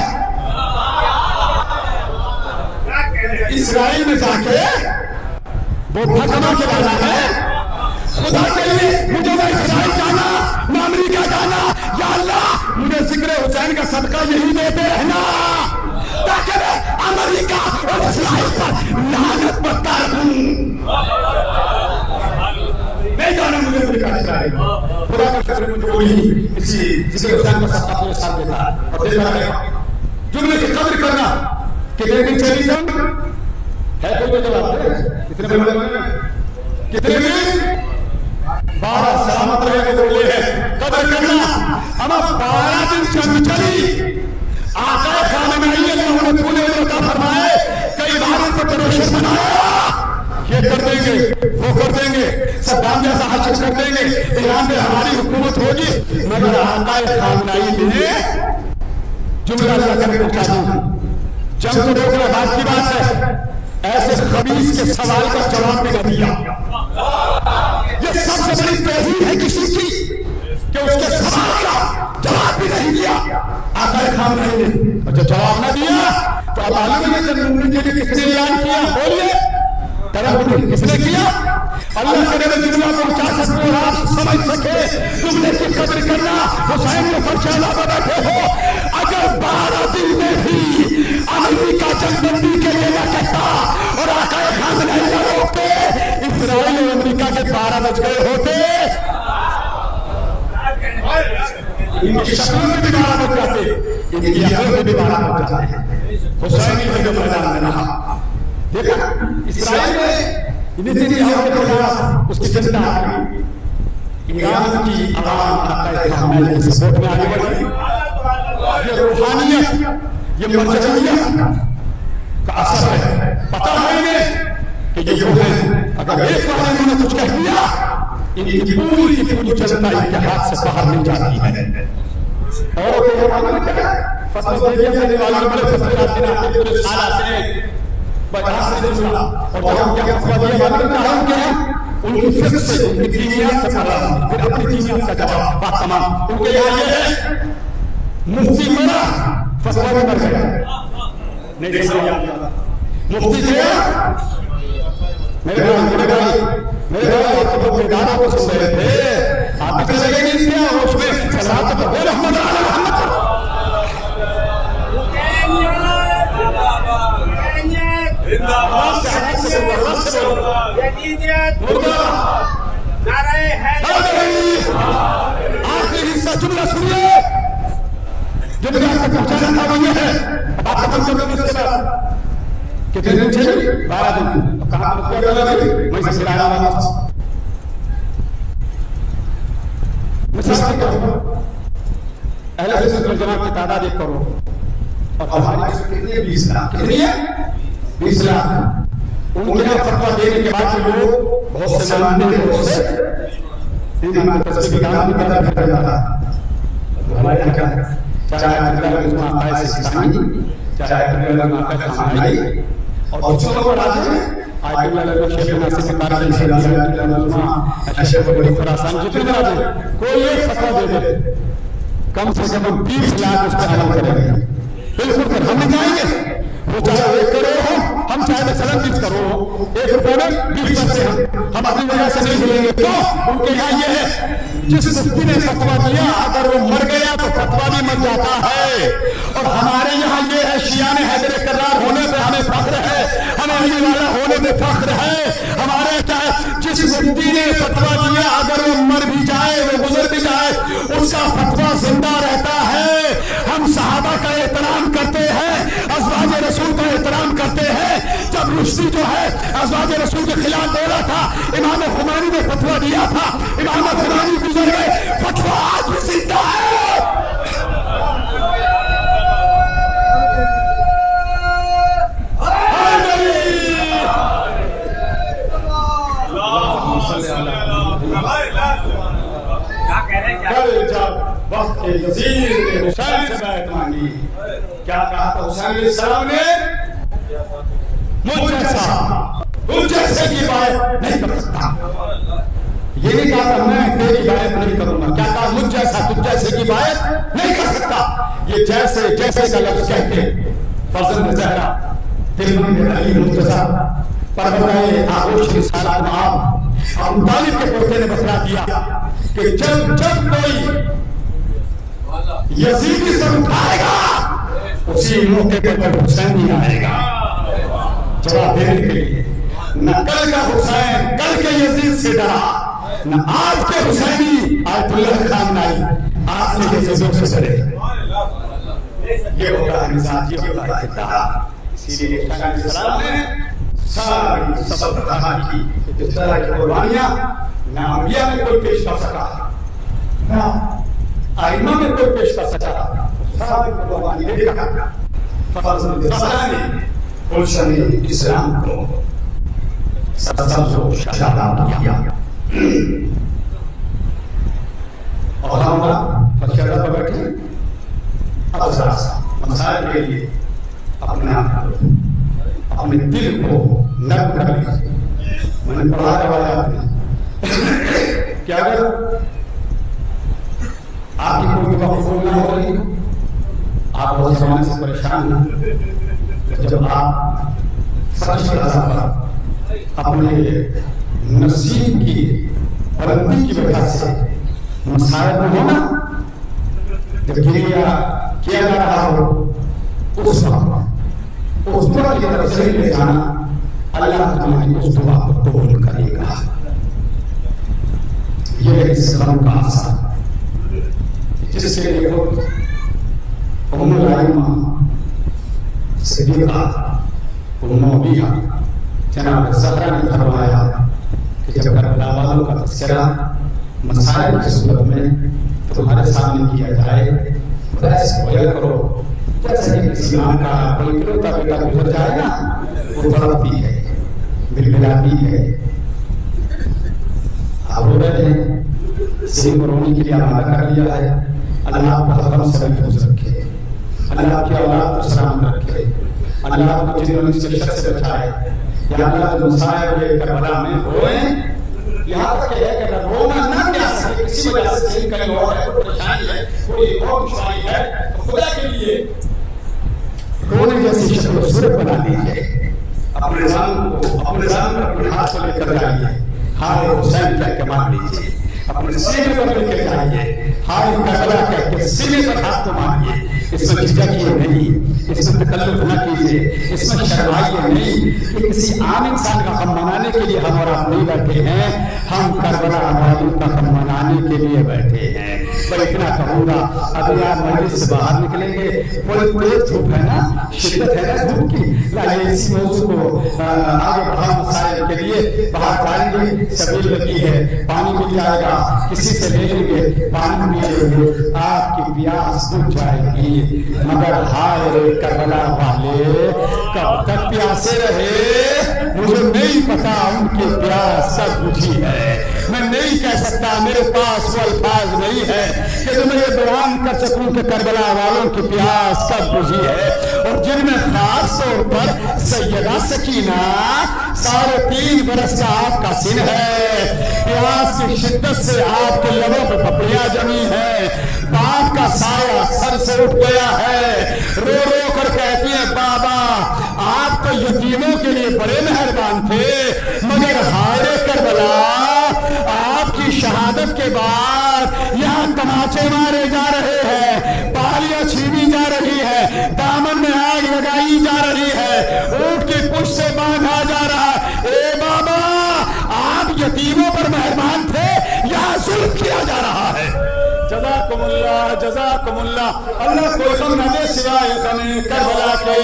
इसराइल में जाके बोधा कमा के लाना है। खुदा के लिए मुझे ना इसराइल जाना ना अमेरिका जाना, या अल्लाह मुझे जिक्र हुसैन का सदका यही देते रहना ताकि मैं अमेरिका और इसराइल पर लानत बरता रहूं। नहीं जाना मुझे अमेरिका इसराइल, खुदा का शुक्र मुझे वही इसी जिक्र हुसैन का सदका पूरे साथ देता है और देता रहेगा। जुमले की कदर करना कितने दिन चली जाऊं है, कोई तो जवाब दे। कितने दिन 12 सलामत रहने को बोले हैं, कदर करना। हम 12 दिन जंग चली, आका खामेनी अल्लाह ने पूरे उम्र का फरमाए, कई बार उनको प्रेशर बनाया, ये कर देंगे वो कर देंगे, सद्दाम जैसा हशर कर देंगे, ईरान में हमारी हुकूमत होगी, मगर आका खामेनी ने जुमला लगाकर पहुंचा दूं। जंग तो रोकना बात की बात है, ऐसे खबीस के सवाल का जवाब भी नहीं दिया। ये सबसे बड़ी तहरीर है किसी की कि उसके सवाल का जवाब भी नहीं दिया आका खामेनी ने। जब जवाब न दिया तो अब मालूम है जन्नत के लिए किसने ऐलान किया? बोलिए, तरफ किसने किया? अल्लाह करे मैं जुमला पहुंचा सकूं और आप समझ सके जुमले की कदर करना। हुसैन ने फरशाला बैठे हो, अगर 12 दिन में भी अमेरिका जंगबंदी के लिए न कहता और आका खामेनी न रोकते, इसराइल और अमेरिका के 12 बज गए होते। इनकी शक्लों में भी 12 बज जाते, इनकी अकल में भी 12 बज जाते। हुसैन ने जो मैदान में रहा, देखा इसराइल में के खिलाफ उसकी जनता आ गई, ईरान की आवाम आका खामेनी के सपोर्ट में आगे बढ़ी। ये रूहानियत, ये मर्जइयत का असर है। पता है इन्हें कि ये वो है, अगर एक बार इन्होंने कुछ कह दिया, इनकी पूरी की पूरी जनता इनके हाथ से बाहर नहीं जाती है। और फसल देने वाले बड़े फसल आते हैं, पूरे साल आते हैं, 50 से जुड़ा, और जब हम क्या फतवा दिया मालूम है क्या? उनकी फिक्र से, उनकी दीनियत से पता, फिर अपनी दीनियत का जवाब बात तमाम। उनके यहाँ ये है मुफ्ती मरा फतवा में मर गया, नहीं समझा। मुफ्ती गया, मेरे भाई आप तो बेदारों को सुन रहे थे, आप भी चले गए क्या? उसमें सलात तो बोले रहमत आखिरी हिस्सा जुमला सुनिए, जुमला तक पहुंचाना था वो ये है। अब आप खत्म कर दो उसके बाद कितने दिन चले? 12 दिन। कहाँ मैं सबसे مثال کے طور پر اہل سنت والجماعت کی تعداد 1 کروڑ اور ہماری کتنی ہے 20 لاکھ. کتنی ہے 20 لاکھ. ان کے یہاں فتویٰ دینے کے بعد لوگ بہت سے مانتے ہیں بہت سے ایمان کا تصویر کام بھی پیدا کر جاتا ہے. ہمارے یہاں کیا ہے چاہے عبداللہ علماء قائد سستانی چاہے عبداللہ علماء قائد خامنائی اور دوسروں لوگ راضی ہیں آیت اللہ علیہ شیخ ناصر مقارن شریعہ عبداللہ علماء اشرف علی خراسان جتنے راضی ہیں کوئی ایک فتویٰ دے دے کم سے کم 20 لاکھ اس پر عمل کریں گے. بالکل پھر ہم نہیں جائیں گے وہ چاہے 1 کروڑ ہو ہم چاہے مثلا 20 کروڑ ہو 1 روپے میں 20 پیسے ہم اپنی جگہ سے نہیں ملیں گے. تو ان کے یہاں یہ ہے جس مفتی نے فتویٰ دیا اگر وہ مر گیا تو فتویٰ بھی مر جاتا ہے. اور ہمارے یہاں یہ ہے شیعہ حیدر کرار ہونے پہ ہمیں فخر ہے ہمیں علی والا ہونے پہ فخر ہے. ہمارے کیا ہے جس مفتی نے فتویٰ دیا اگر وہ مر بھی جائے وہ گزر بھی جائے اس کا فتویٰ زندہ رہتا ہے. ہم صحابہ کا احترام کرتے ہیں ازواج رسول کا احترام کرتے ہیں. جب رشدی جو ہے ازواج رسول کے خلاف بولا تھا امام خمینی نے فتویٰ دیا تھا امام خمینی گزر گئے فتویٰ آج بھی زندہ ہے. وقت یزید نے حسین سے بیعت مانگی کیا کہا تھا حسین علیہ السلام نے مجھ جیسے کی بیعت نہیں کر سکتا. یہ نہیں کہا تھا میں تیری بیعت نہیں کروں گا. کیا کہا مجھ جیسا تجھ جیسے کی بیعت نہیں کر سکتا. یہ جیسے جیسے کا لفظ کہتے فرزند زہرا تلمید علی مرتضیٰ پروردگار آغوش رسالت مآب ابو طالب کے پوتے نے بتلا دیا کہ جب کوئی یزیدی سے اٹھائے گا اسی موقع پر حسین ہی آئے گا جواب دینے کے لیے. نہ کل کا حسین کل کے یزید سے ڈرا نہ آج کے حسینی آیت اللہ خامنائی آج کے یزیدوں سے ڈرے. یہ ہوگا مزاج یہ ہوگا اتحاد. اسی لیے حسین علیہ السلام نے ساری سب کہا کی جس طرح کی قربانیاں نہ انبیاء میں کوئی پیش کر سکا نہ آئمہ میں کوئی پیش کر سکا. ساری قربانی دے کر فضل زہرا نے گلشن اسلام کو سبز و شاداب کیا. اور ہمارا فشردہ پر بیٹھے اب ذرا سا مسائل کے لیے اپنے دل کو نرم کر لیجیے. میں نے پڑھا روایا آپ نے کیا اگر آپ کی کوئی وقت نہ ہو رہی ہو آپ بہت زمانے سے پریشان ہیں جب آپ فرش پر اپنے نصیب کی بلندی کی وجہ سے مسائل میں ہونا جب گریہ کیا جا رہا ہو اس دعا کی طرف سے لے جانا اللہ تمہاری اس دعا کو قبول کرے گا. یہ اس غم کا اثر جس کے لیے ام الائمہ صدیقہ ام ابیہ جناب زہرا نے فرمایا کہ جب کربلا والوں کا تذکرہ مسائل کی صورت میں تمہارے سامنے کیا جائے تو ایسے ہویا کرو جیسے کہ کسی ماں کا کوئی اکلوتا بیٹا گزر جائے نا وہ تڑپتی ہے بلبلاتی ہے. آپ رو رہے ہیں سین کو رونے کے لیے آمادہ کر لیا ہے. اللہ آپ کو غم سے محفوظ رکھے اللہ آپ کی اولاد کو سلام رکھے اللہ آپ کو جنہوں نے اس شر سے بچائے. یا اللہ جو مصائب کربلا میں روئیں یہاں تک ہے کہ رونا نہ کیا سکے کسی وجہ سے چین کہیں اور ہے کوئی پریشانی ہے کوئی اور دشواری ہے تو خدا کے لیے رونے جیسی شکل و صورت بنا لیجیے. اپنے ذہن پر اپنے ہاتھ کو لے کر جائیے ہائے حسین کہہ کے مان لیجیے. اپنے سینے پر لے کے جائیے ہائے کربلا کہہ کے سینے پر ہاتھ کو مانیے. اس میں جھجکیے نہیں اس میں تکلف نہ کیجیے اس میں شرمائیے نہیں. یہ کسی عام انسان کا غم منانے کے لیے ہم اور آپ نہیں بیٹھے ہیں. ہم کربلا والوں کا غم منانے کے لیے بیٹھے ہیں. मैं इतना कहूँगा, अभी आप मस्जिद से बाहर निकलेंगे, बड़ी तेज धूप है ना, शिद्दत है ना धूप की, लाइए इसी मौजू को आगे बढ़ा मसाइल के लिए बाहर जाएंगे, सबील लगी है, पानी मिल जाएगा, किसी से ले लेंगे, पानी पी लेंगे, आपकी प्यास बुझ जाएगी। मगर हाय रे करबला वाले, कब तक प्यासे रहे, मुझे नहीं पता उनकी प्यास कब बुझी है। मैं नहीं कह सकता, मेरे पास वो अल्फाज नहीं है कि तो मैं ये बयान कर सकूं कि करबला वालों की प्यास कब बुझी है। और जिनमें खास तौर पर सैयदा सकीना 3.5 बरस का आपका सिन है, प्यास की शिद्दत से आपके लबों पर पपड़ियां जमी है, बाप का साया सर से उठ गया है, रो रो कर कहती है बाबा आप तो यतीमों के लिए बड़े मेहरबान थे, मगर हाय करबला आपकी शहादत के बाद यहाँ तमाचे मारे जा रहे हैं, पालियां छीनी जा रही है, दामन में आग लगाई जा रही है, ऊंट की पुष्ट से बांधा जा रहा है। ए बाबा आप यतीमों पर मेहरबान थे, यहाँ जुल्म किया जा रहा है। जज़ाकुमुल्लाह जज़ाकुमुल्लाह, अल्लाह कोई गम न दे सिवाय गम करबला के,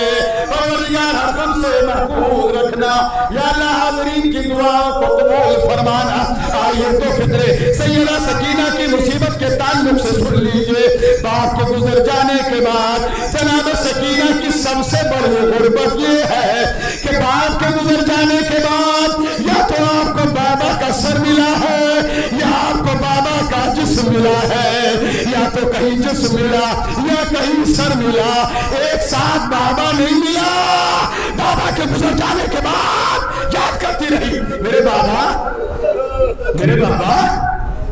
परवरदिगार हर गम से महफूज रखना, या अल्लाह हाज़रीन की दुआओं को कबूल फरमाना। आइए तो फिक्रे सैयदा सकीना की मुसीबत के ताल्लुक से सुन लीजिए। बाप के गुजर जाने के बाद जनाब सकीना की सबसे बड़ी गुर्बत ये है कि बाप के गुजर जाने के बाद या तो आपको बाबा का सर मिला है, या आपको बाबा का जिस्म मिला है, या तो कहीं जिस्म मिला या कहीं सर मिला, एक साथ बाबा नहीं मिला। बाबा के गुजर जाने के बाद याद करती रही मेरे बाबा मेरे बाबा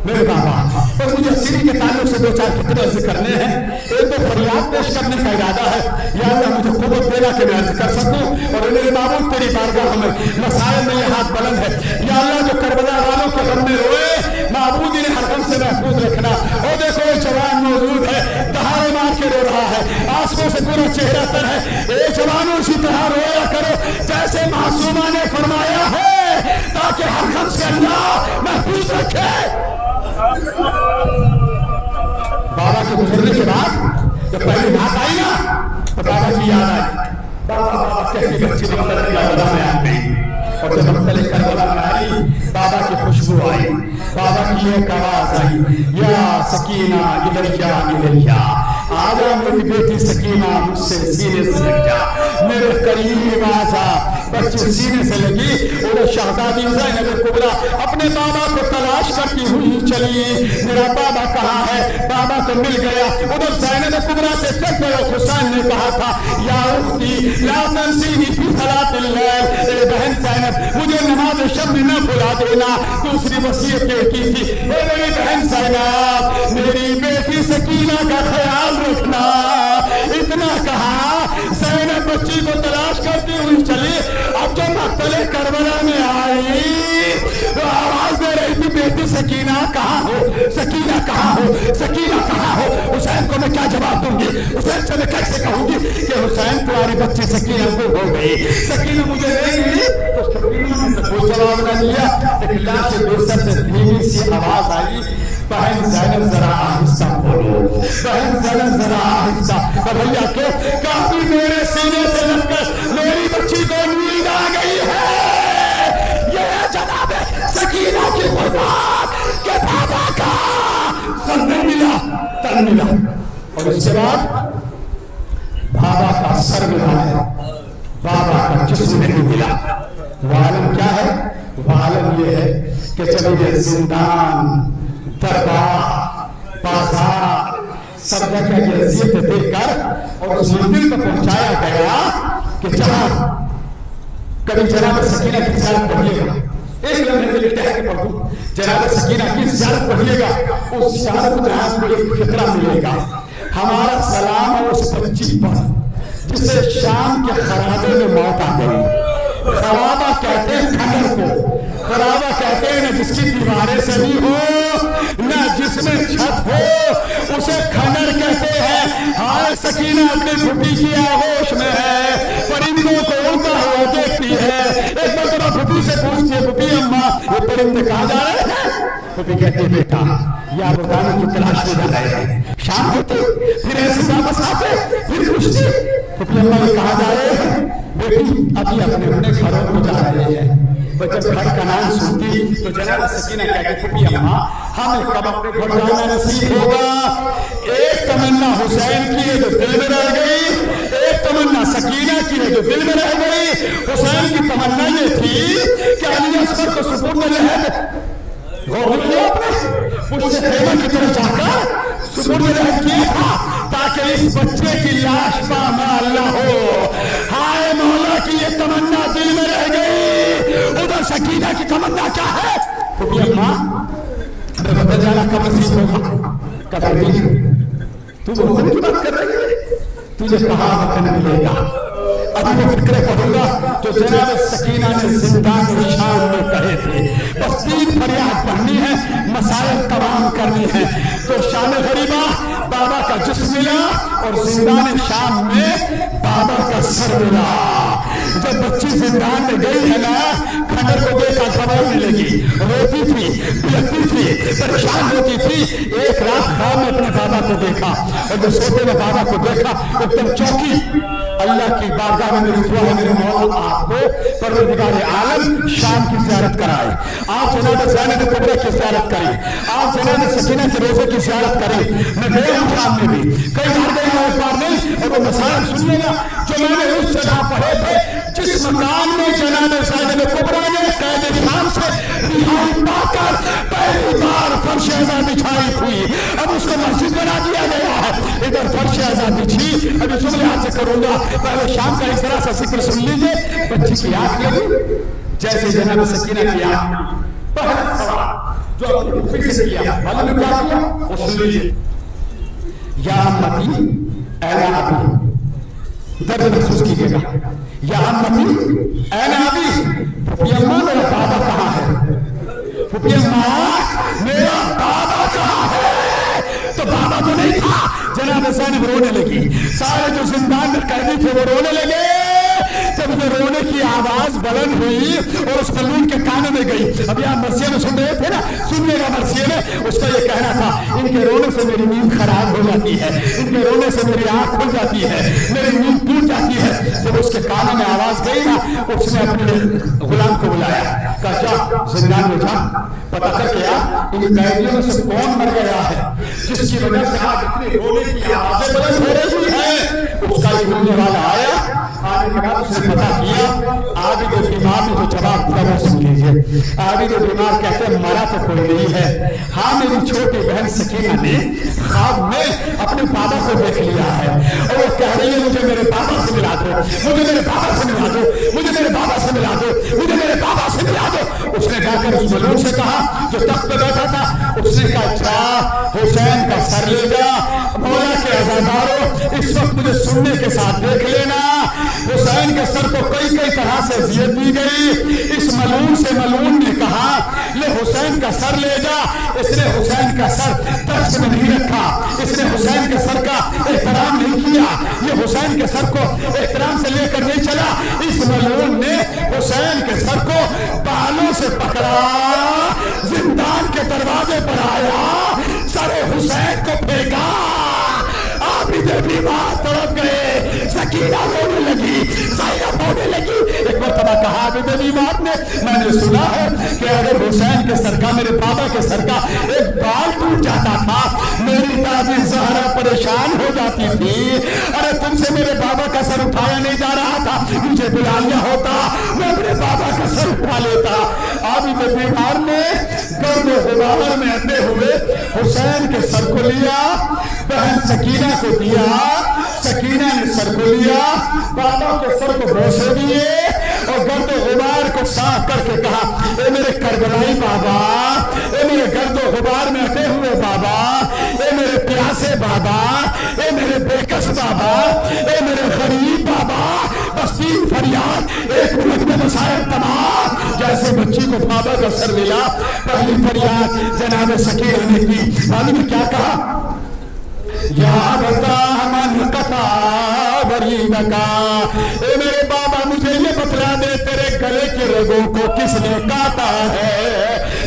मेरे बाबा। और मुझे सीरी के ताल्लुक से 2-4 फिक्र अर्ज करने हैं। एक तो फरियाद पेश करने का इरादा है, या अल्लाह मुझे कुव्वत देना कि मैं अर्ज कर सकूं, और मेरे बाबू तेरी बारगाह में मसाइल में ये हाथ बुलंद है, या अल्लाह जो करबला वालों के गम में रोए, महबूब ने हर गम से महफूज रखना। और देखो जवान मौजूद है, दहाड़े मार के रो रहा है, आंसुओं से पूरा चेहरा तर है। ए जवानों इसी तरह रोया करो जैसे मासूमा ने फरमाया है, ताकि हर गम से अल्लाह महफूज रखे। बाबा के गुजरने के बाद जब पहली बात आई ना, तो बाबा की याद आई, बाबा बाबा कहती बच्ची करबला में आ गई, और जब मक्तले करबला में आई बाबा की खुशबू आई, बाबा की एक आवाज आई, या सकीना इलैया इलैया, आजा मेरी बेटी सकीना मुझसे सीने से लग जा, मेरे करीब आजा। बच्ची सीने से लगी, उधर शहजादी ज़ैनब कुबरा अपने बाबा को तलाश करती हुई चली। मेरा बाबा कहाँ है? बाबा तो मिल गया। उधर ज़ैनब कुबरा से जब हुसैन ने कहा था, या उख्ती ला तंसीनी फी सलातिल लैल, ए बहन ज़ैनब मुझे नमाज शब में न भुला देना। दूसरी वसीयत की थी, ए मेरी बहन ज़ैनब मेरी बेटी सकीना का ख्याल रखना। इतना कहा, ज़ैनब बच्ची को तलाश करती हुई चली। अब जब मक्तले करबला में आई तो आवाज दे रही थी, बेटी सकीना कहाँ हो, सकीना कहाँ हो, सकीना कहाँ हो। हुसैन को मैं क्या जवाब दूंगी? हुसैन से मैं कैसे कहूंगी कि हुसैन तुम्हारी बच्ची सकीना को हो गई, सकीना मुझे नहीं मिली? तो सकीना ने कोई जवाब न दिया। एक लाश बेसर से धीमी सी आवाज आई, बहन ज़ैनब जरा आहिस्ता बोलो, बहन ज़ैनब जरा आहिस्ता। भैया के काफी मेरे सीने से लगकर मेरी बच्ची को नींद आ गई है। ये जनाब सकीना की गुर्बत के बाबा का सर नहीं मिला, तन मिला, और इसके बाद बाबा का सर मिला है, बाबा का जिस्म नहीं मिला। वालम क्या है? वालम ये है कि चलिए जिंदान, दरबार, बाजार, सब जगह ये अज़ियत देकर और उस मंजिल पर पहुंचाया गया कि जहां कभी जनाब सकीना की ज़ियारत पढ़िएगा, एक लम्हे के लिए ठहर के पढ़ूं, जनाब सकीना की ज़ियारत पढ़िएगा, उस ज़ियारत में आपको एक फिक्रा मिलेगा। हमारा सलाम है उस बच्ची पर जिसे शाम के खराबे में मौत आ गई। खराबा कहते हैं खंडर को, खराबा कहते हैं न जिसकी दीवारें सही हो न जिसमें छत हो, उसे खंडर कहते हैं। हाय सकीना अपनी घुट्टी की आगोश में है, परिंदों को उड़ता हुआ देखती देती है। एक मरतबा फूफी से पूछती है, फूफी अम्मा ये परिंदे कहाँ जा रहे हैं? फूफी कहती है, बेटा या वो दाने की तलाश में जा रहे हैं। शाम होती फिर ऐसे वापस आते, फिर पूछती फूफी अम्मा ये कहाँ जा रहे हैं? बेटी अभी अपने अपने घरों को जा रहे हैं। जब घर का नाम सुनती तो जनाब सकीना कहती, फूफी अम्मा हमें कब अपने घर जाना नसीब होगा? एक तमन्ना हुसैन की है जो दिल में रह गई, एक तमन्ना सकीना की है जो दिल में रह गई। हुसैन की तमन्ना ये थी कि अली असगर को सुपुर्द लहद पुष्ट खेमा की तरफ जाकर सुपुर्द लहद किया था ताकि इस बच्चे की लाश पामाल हो। हाय मौला की ये तमन्ना दिल में रह गई। उधर सकीना की तमन्ना क्या है? फूफी अम्मा हमें बदल जाना कब नसीब होगा? कहती तू मोहब्बत की बात कर रही है, तुझे कहाँ वतन मिलेगा? अभी वो फिक्रे पढ़ूंगा जो जनाब सकीना ने जिंदान शाम में कहे थे। बस 3 फरियाद पढ़नी है, मसाइल तमाम करनी है। तो शाम गरीबा बाबा का जिस्म मिला और जिंदान शाम में बाबा का सर मिला। जब बच्ची जिंदान में गई है ना, खंडर को देखा खबर मिलेगी, रोती थी, बिलखती थी, परेशान होती थी। एक रात ख्वाब में अपने बाबा को देखा और जब सोते में बाबा को देखा एकदम चौंकी। अल्लाह की बारगाह में मेरी दुआ है मेरे मौला आपको परवरदिगार आलम शाम की ज़ियारत कराए। आप जनाब ज़ैनब कुबरा की ज़ियारत करें, आप जनाब सकीना के रोज़े की ज़ियारत करें। मैं गया हूँ शाम में भी, कई बार गया हूँ, एक बार नहीं। और वो मसाइल सुनिएगा जो मैंने उस जगह पढ़े थे जिस मकान में जनाब ज़ैनब कुबरा ने कैद शाम से रिहाई पाकर पहली बार फर्श अज़ा बिछाई थी। अब उसको मस्जिद बना दिया गया है। इधर फर्श अज़ा बिछी, अभी जुमले हाथ से करूंगा। पहले शाम का इस तरह से जिक्र सुन लीजिए। बच्ची की आंख लगी जैसे जनाब सकीना की आंख। पहला सवाल जो अपनी फूफी से किया, मालूम है क्या किया? वो सुन लीजिए। या अम्मती ऐना अबी, दर्द महसूस कीजिएगा। या अम्मती ऐना अबी, फूफी अम्मा मेरा बाबा कहाँ है? फूफी अम्मा मेरा बाबा कहाँ है? तो बाबा तो नहीं था। जनाब ज़ैनब रोने लगी। सारे जो जिंदान में कैदी थे वो रोने लगे। जब ये रोने की आवाज बुलंद हुई और उस मलून के कानों में गई। अभी आप मरसिया में सुन रहे थे ना, सुनिएगा मरसिया में उसका ये कहना था, इनके रोने से मेरी नींद खराब हो जाती है, इनके रोने से मेरी आंख खुल जाती है, मेरी नींद टूट जाती है। जब उसके कानों में आवाज गई ना, उसने अपने गुलाम को बुलाया, कहा जा जिंदान में जा, पता करके आ इन कैदियों में से कौन मर गया है जिसकी वजह से आज इतनी रोने की आवाजें बुलंद हो रही है। उसका एक मिलने वाला आया, आने के बाद उसने पता किया। आगे जो बीमार ने जो जवाब दिया वो सुन लीजिए। आगे जो बीमार कहते हैं मरा तो कोई नहीं है। हाँ मेरी छोटी बहन सकीना ने ख्वाब में अपने बाबा को देख लिया है और वो कह रही है मुझे मेरे बाबा से मिला दो, मुझे मेरे बाबा से मिला दो, मुझे मेरे बाबा से मिला दो, मुझे मेरे बाबा से मिला दो। उसने जाकर उस मलून से कहा जो तख्त पे बैठा था, उसने कहा अच्छा हुसैन का सर ले जा। मौला के अज़ादारों इस वक्त मुझे सुनने के साथ देख लेना, हुसैन के सर को कई कई तरह से अज़ियत दी गई। इस मलून से मलून ने कहा ले हुसैन का सर ले जा। इसने हुसैन का सर तख्त में नहीं रखा, इसने हुसैन के सर का एहतराम नहीं किया, ये हुसैन के सर को एहतराम से लेकर नहीं चला। इस मलून ने हुसैन के सर को बालों से पकड़ा, जिंदान के दरवाजे पर आया, सरे हुसैन को फेंका। आबिद बीमार तड़प गए, सकीना रोने लगी, ज़ैनब रोने लगी। एक मरतबा कहा आबिद बीमार ने, मैंने सुना है कि अगर हुसैन के सर का, मेरे बाबा के सर का एक बाल टूट जाता था, मेरी दादी ज़हरा परेशान हो जाती थी। अरे तुमसे मेरे बाबा का सर उठाया नहीं जा रहा था, मुझे बुला लिया होता, मैं अपने बाबा का सर उठा लेता। आबिद बीमार ने गर्द गुबार में अंधे हुए हुसैन के सर को लिया, बहन सकीना को दिया, सकीना ने सर को लिया, बाबा के सर को बोसे दिए और गर्द गुबार को साफ करके कहा ए मेरे करबलाई बाबा, ए मेरे गर्द गुबार में अटे हुए बाबा, ए मेरे प्यासे बाबा, ए मेरे बेकस बाबा, ए मेरे गरीब बाबा। बस 3 फरियाद 1 मिनट में मसाइल तमाम। जैसे बच्ची को बाबा का सर मिला, पहली फरियाद जनाब सकीना ने की। मालूम क्या कहा? या बता मन कथा बरी बका, ए मेरे बाबा मुझे ये बतला दे तेरे गले के रगों को किसने काटा है।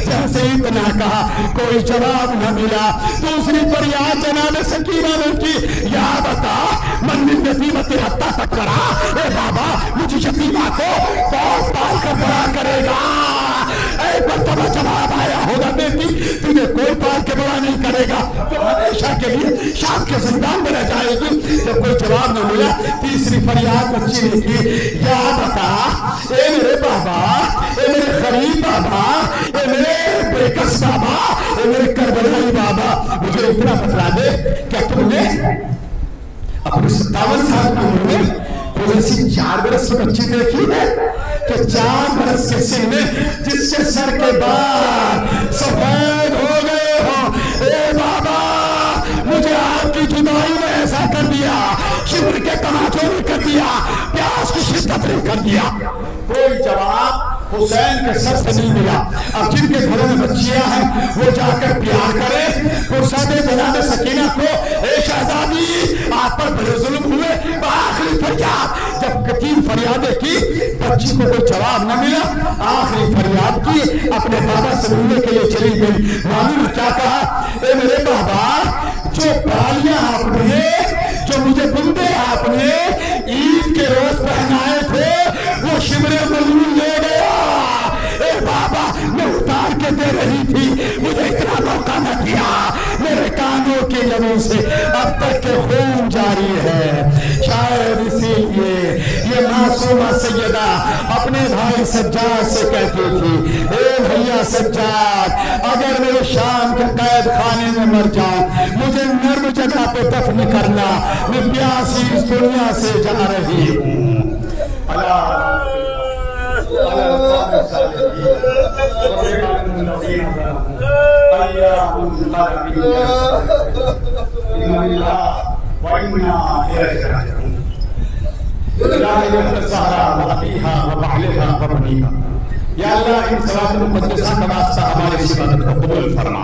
जैसे इतना कहा कोई जवाब न मिला। दूसरी फरियाद जनाब सकीना ने की, या बता मंदिर यतीमत हत्ता तक करा। ए बाबा मुझे यतीमा को कौन पाल कर बड़ा करेगा। एक मरतबा जवाब आया होगा, बेटी तुझे कोई पाल के बड़ा नहीं करेगा, तो हमेशा के लिए शाम के जिंदान में रह जाएगी। जब कोई जवाब न मिला, तीसरी फरियाद बच्ची ने की, या बता ए मेरे बाबा, ए मेरे गरीब बाबा, ए मेरे बेकस बाबा, ए मेरे करबलाई बाबा, मुझे इतना बता दे क्या तुमने अपने 57 साल की उम्र में कोई ऐसी 4 बरस की बच्ची देखी है कि 4 बरस के सिन में जिसके सर के बाल सफेद हो गए हो। ए बाबा मुझे आपकी जुदाई ने ऐसा कर दिया, शिवर के तमाचों ने कर दिया, प्यास की शिद्दत ने कर दिया। कोई जवाब हुसैन के सर से नहीं मिला। अब जिनके घरों में बच्चियां हैं वो जाकर प्यार करें। फुर्सत जनाब सकीना को, ए शहजादी आप पर बड़े जुल्म हुए। आखिरी फरियाद जब 3 फरियादें की, बच्ची को कोई जवाब न मिला। आखिरी फरियाद की, अपने बाबा से मिलने के लिए चली गई। मालूम क्या कहा, ए मेरे बाबा जो बालियां आपने, जो मुझे बुंदे आपने ईद के रोज पहनाए थे, वो शिमरे मजलूम ले गया। ए बाबा मैं उतार के दे रही थी, मुझे इतना मौका न दिया। मेरे कानों के लबों से अब तक के खून जारी है। शायद इसीलिए ये मासूमा सैयदा अपने भाई सज्जाद से कहती थी, ए भैया सज्जाद अगर मेरे शाम के कैद खाने में मर जाऊं, मुझे नर्म जगह पे दफन करना, मैं प्यासी इस दुनिया से जा रही हूँ। या अल्लाह इन सलात मुक़द्दसा का वास्ता हमारे इबादत को कबूल फरमा,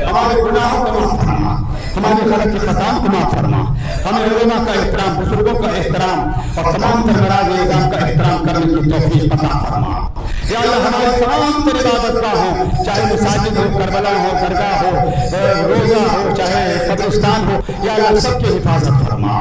हमारे गुनाहों को माफ फरमा, हमारे गलत की खताओं को माफ फरमा, हमें उलमा का एहतराम, बुजुर्गों का एहतराम और तमाम तरमराज निज़ाम का एहतराम करने की तौफीक अता फरमा। या अल्लाह हमारी तमाम तर इबादत का हो, चाहे मसाजिद हो, करबला हो, दरगाह हो, रोजा हो, चाहे कब्रिस्तान हो, या अल्लाह सबकी हिफाजत फरमा।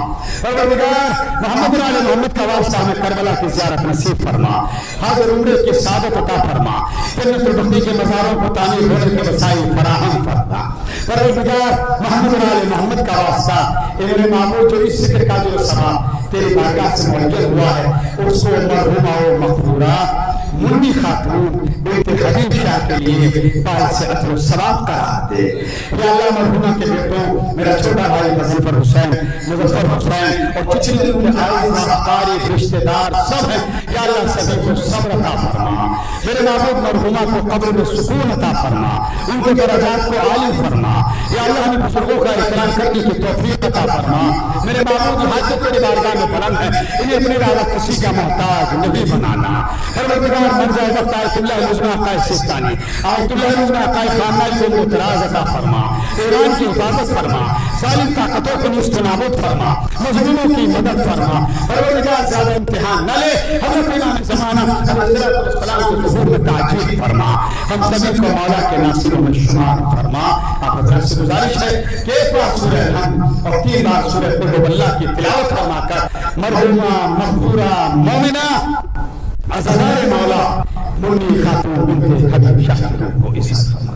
परवरदिगार मोहम्मद वाले मोहम्मद का वास्ता हमें करबला की ज़ियारत नसीब फरमा, हाज़िर उम्र की सादत अता फरमा, जन्नतुल बक़ी के मज़ारों को तामीर होने के वसाइल फराहम फरमा। परवरदिगार मोहम्मद वाले मोहम्मद का वास्ता मेरे मामूद जो इस जिक्र का जो सवाब तेरी बारगाह से मुअज्जल हुआ है, उसको मरहुमा व मग़फ़ूरा मुन्नी खातून बेटे हबीब शाह के लिए बाल से अजर सवाब करा दे। या अल्लाह मरहुमा के बेटों, मेरा छोटा भाई मुज़फ़्फ़र हुसैन, मुज़फ़्फ़र हुसैन और जितने उनके आइज़ अक़ारिब रिश्तेदार सब हैं, या अल्लाह सभी को सब्र अता फरमा। मेरे महबूब मरहुमा को कब्र में सुकून अता फरमा, उनके दर्जात को आली फरमा। या अल्लाह हमें बुजुर्गों का इकराम करने की तौफीक अता फरमा। मेरे महबूब की हाजत तेरी बारगाह में बुलंद है, इन्हें अपनी राह किसी का मोहताज नहीं बनाना। परवरदिगार मर जाए वक्त आयतुल्लाह मुज़्मा काए सिस्तानी, आयतुल्लाह मुज़्मा काए खानदानी को मुतराज अता फरमा, ईरान की हिफाजत फरमा, जालिम ताकतों को निस्त नाबूद फरमा, मज़लूमों की मदद फरमा। परवरदिगार ज़्यादा इम्तिहान न ले, हज़रत इमाम ज़माना अलैहिस्सलाम के ज़ुहूर में ताजील फरमा, हम सभी को मौला के नासिरों में शुमार फरमा। आप हज़रत से गुजारिश है कि एक बार सूरह हम और 3 बार सूरह कुल हुवल्लाह की तिलावत फरमाकर मरहुमा मग़फ़ूरा मोमिना अज़दार मौला मुन्नी खातून बिन्ते हबीब शाह को इज़्ज़त फरमा।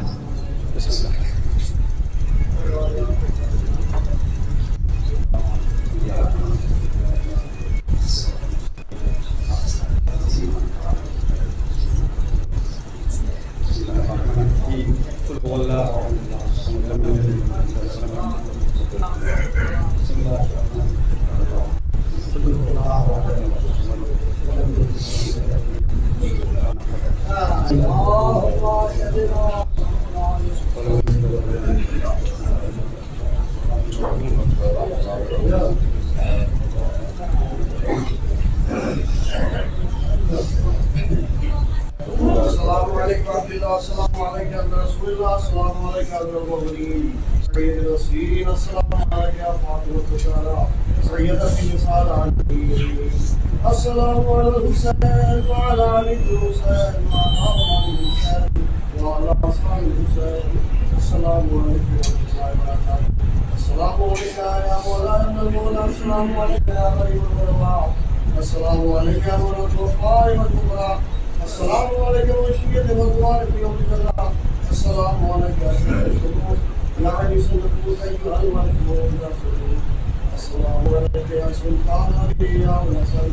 السلام على الحسين وعلى آل الحسين وعلى أولاد الحسين وعلى أصحاب الحسين. السلام عليكم ورحمة الله وبركاته. السلام عليك يا مولانا المولى. السلام عليك يا غريب الغرباء. السلام عليك يا مولانا الوفاء والكبرى. السلام عليك وشيد الأدوار في يوم الجزاء. السلام عليك يا سيد الشهود يا عيسى النفوس أيها الملكون الرسول. السلام عليك يا سلطان علي يا ولسان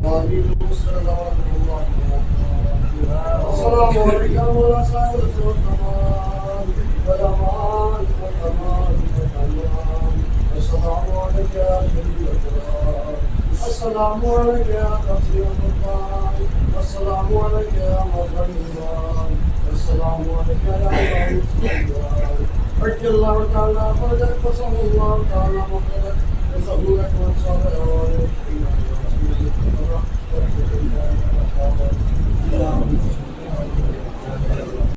وعلي المسر ورحمة الله. السلام عليك يا مولا صاحب الكمال والأمان والكمال والكمال. السلام عليك يا شريف الجلال. السلام عليك يا قصير القرآن. السلام عليك يا مظهر الإيمان. السلام عليك يا الله السلام. حج الله تعالى فرجك فصل الله تعالى مقدك وصلوا لك وانصار